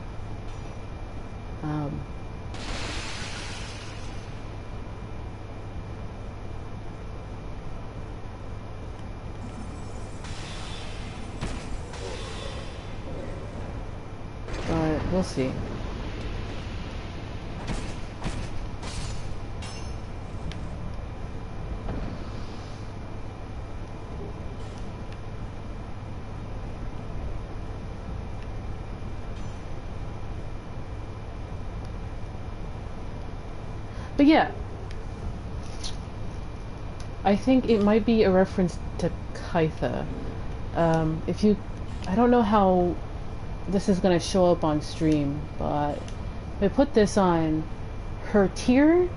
Speaker 1: But we'll see. But yeah, I think it might be a reference to Kytha. If you, I don't know how this is going to show up on stream, but if I put this on, her tier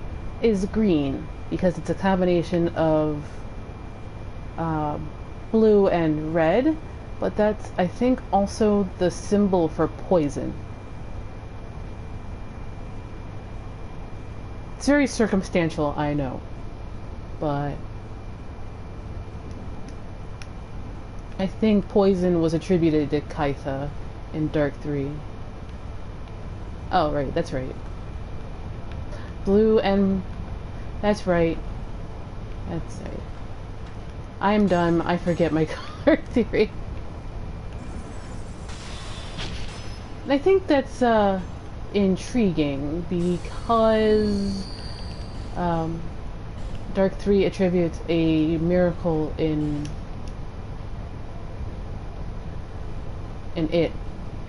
Speaker 1: is green because it's a combination of blue and red, but that's, I think, also the symbol for poison. It's very circumstantial, I know, but I think poison was attributed to Kytha in Dark 3. Oh, right, that's right. Blue and... that's right. That's right. I'm done. I forget my color theory. I think that's intriguing because Dark 3 attributes a miracle in it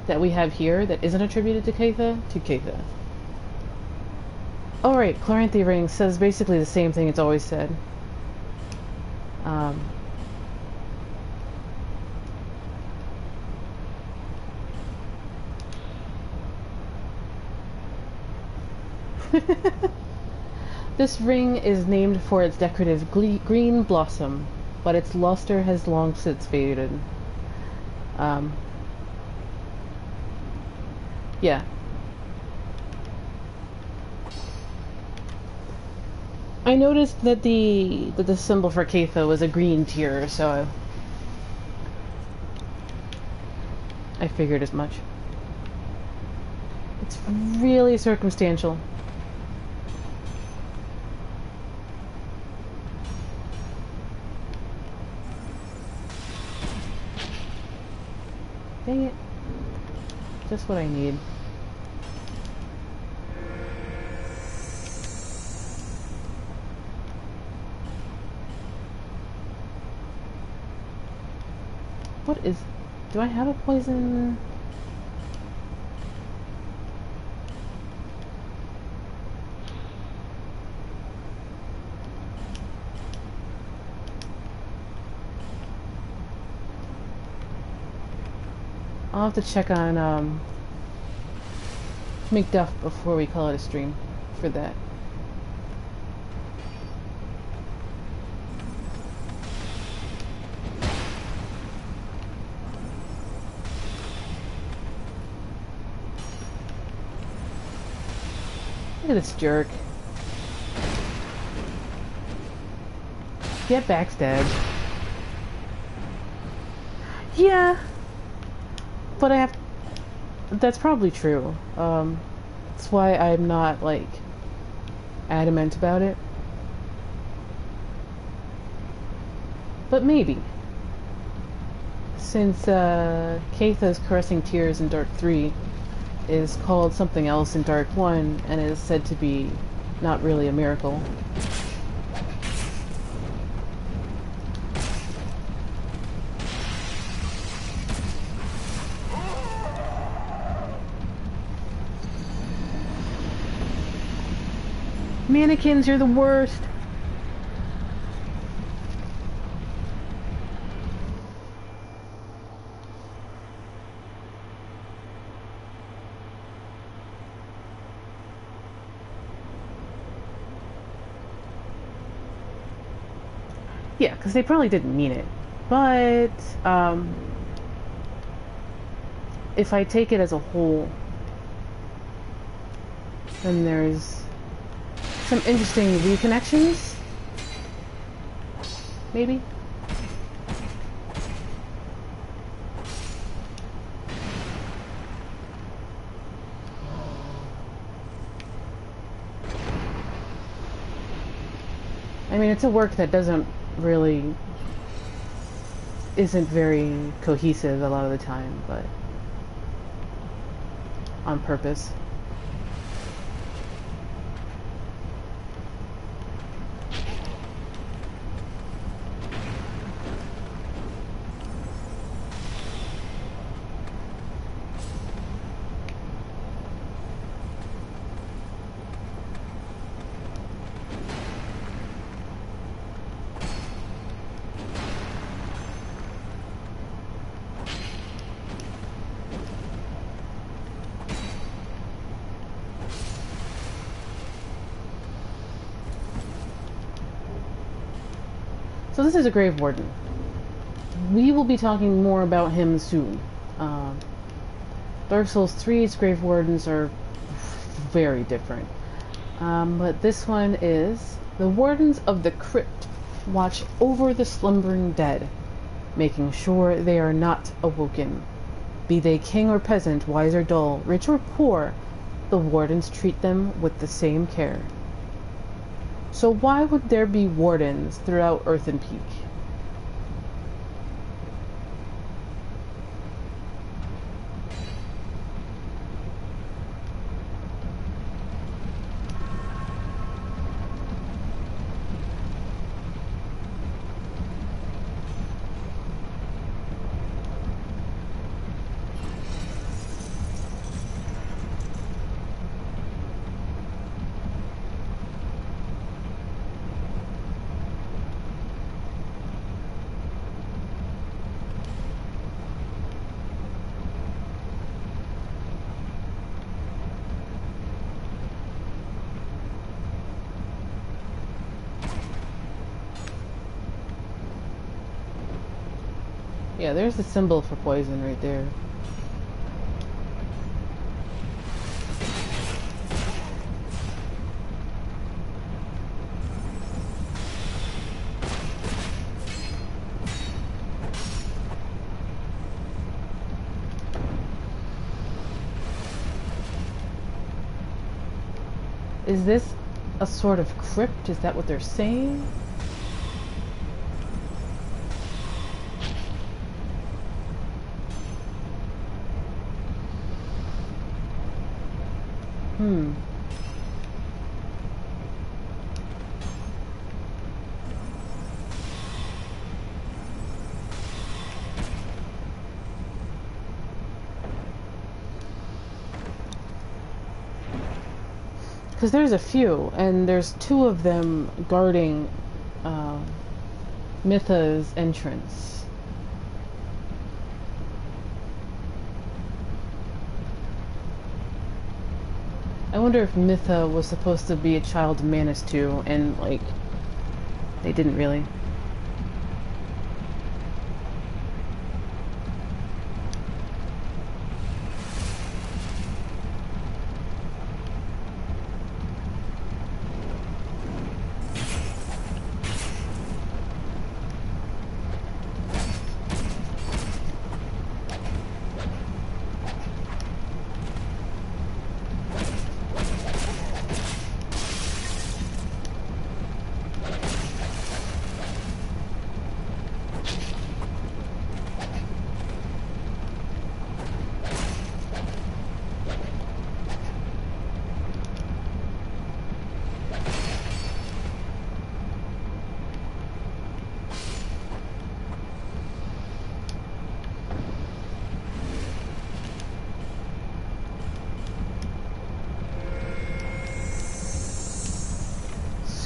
Speaker 1: that we have here that isn't attributed to Kytha. Oh right, Chloranthy Ring says basically the same thing it's always said. This ring is named for its decorative green blossom, but its luster has long since faded. Yeah. I noticed that the symbol for Kytha was a green tier, so I figured as much. It's really circumstantial. Dang it. Just what I need. What is... do I have a poison? I'll have to check on McDuff before we call it a stream for that. Look at this jerk. Get backstabbed. Yeah. But I have... that's probably true. That's why I'm not, like, adamant about it. But maybe. Since Kytha's Caressing Tears in Dark 3 is called something else in Dark 1 and is said to be not really a miracle. Mannequins, you're the worst. Yeah, because they probably didn't mean it. But, if I take it as a whole, then there's some interesting reconnections, maybe? I mean, it's a work that isn't very cohesive a lot of the time, but on purpose. So this is a Grave Warden. We will be talking more about him soon. Dark Souls 3's Grave Wardens are very different. But this one is: the Wardens of the Crypt watch over the slumbering dead, making sure they are not awoken. Be they king or peasant, wise or dull, rich or poor, the Wardens treat them with the same care. So why would there be Wardens throughout Earthen Peak? Yeah, there's the symbol for poison right there. Is this a sort of crypt? Is that what they're saying? Because there's a few, and there's two of them guarding Mytha's entrance. I wonder if Mytha was supposed to be a child of Manus too, and like, they didn't really.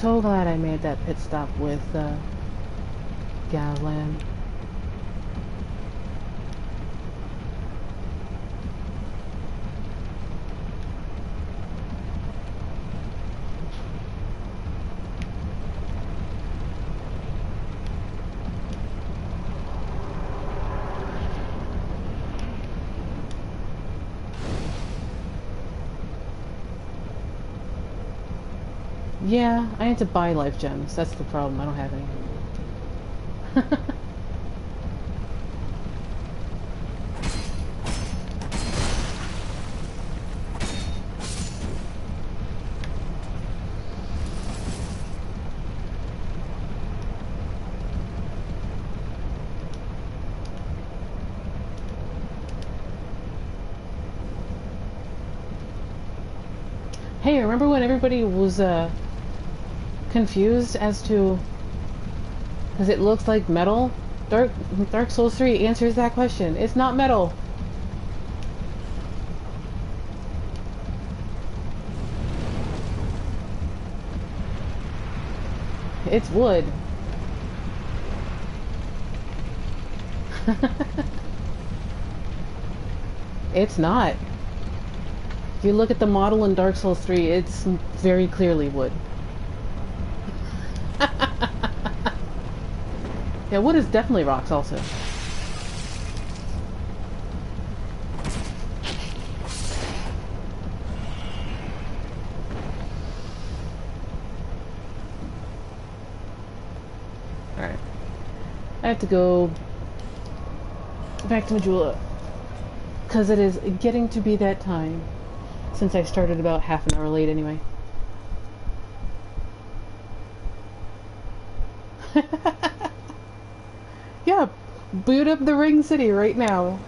Speaker 1: So glad I made that pit stop with Gavlan. Yeah, I need to buy life gems. That's the problem. I don't have any. Hey, remember when everybody was confused as to, because it looks like metal? Dark Souls 3 answers that question. It's not metal. It's wood. It's not. If you look at the model in Dark Souls 3, it's very clearly wood. Yeah, wood is definitely rocks also. Alright. I have to go back to Majula, because it is getting to be that time, since I started about half an hour late anyway. Yeah, boot up the Ring City right now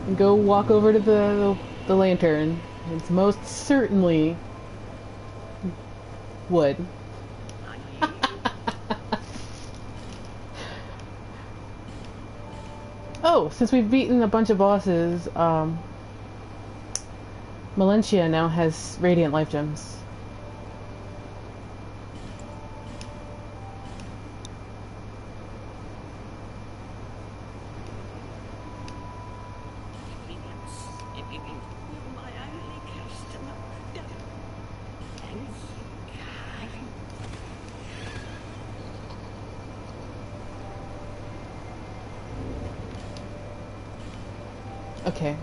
Speaker 1: and go walk over to the lantern. It's most certainly wood. Oh, since we've beaten a bunch of bosses, Melentia now has Radiant Life Gems. Okay.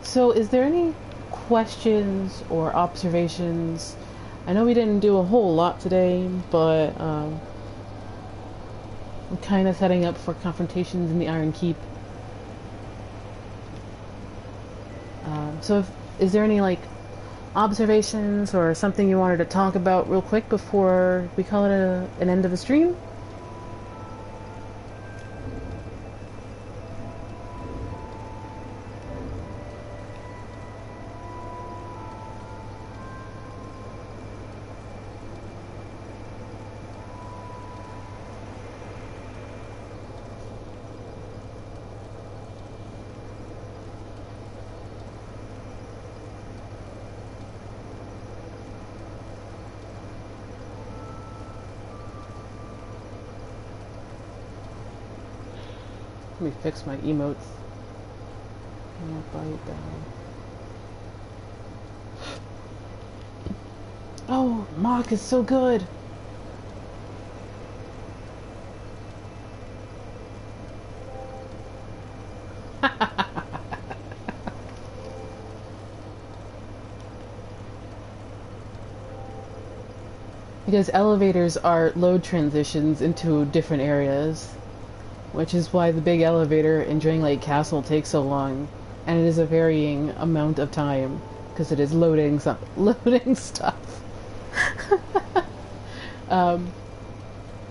Speaker 1: So is there any questions or observations? I know we didn't do a whole lot today, but I'm kind of setting up for confrontations in the Iron Keep. Is there any like observations or something you wanted to talk about real quick before we call it an end of the stream? Let me fix my emotes. Bite down. Oh, Mock is so good. Because elevators are load transitions into different areas, which is why the big elevator in Drain Lake Castle takes so long, and it is a varying amount of time because it is loading stuff.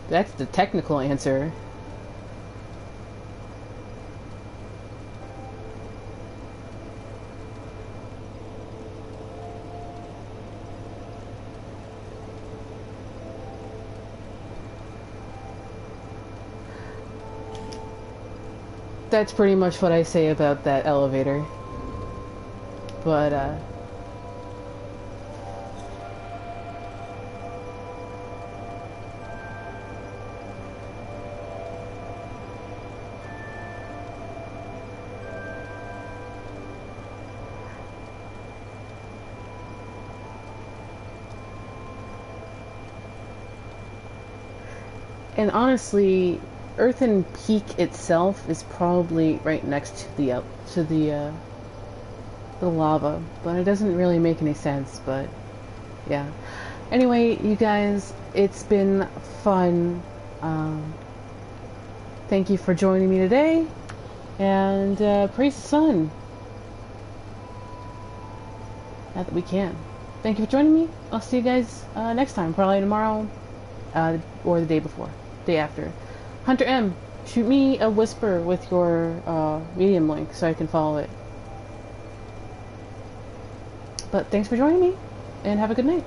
Speaker 1: That's the technical answer. That's pretty much what I say about that elevator. But, and honestly, Earthen Peak itself is probably right next to the lava, but it doesn't really make any sense. But yeah. Anyway, you guys, it's been fun. Thank you for joining me today, and praise the sun. Not that we can. Thank you for joining me. I'll see you guys next time, probably tomorrow, or the day before, day after. Hunter M, shoot me a whisper with your Medium link so I can follow it. But thanks for joining me, and have a good night.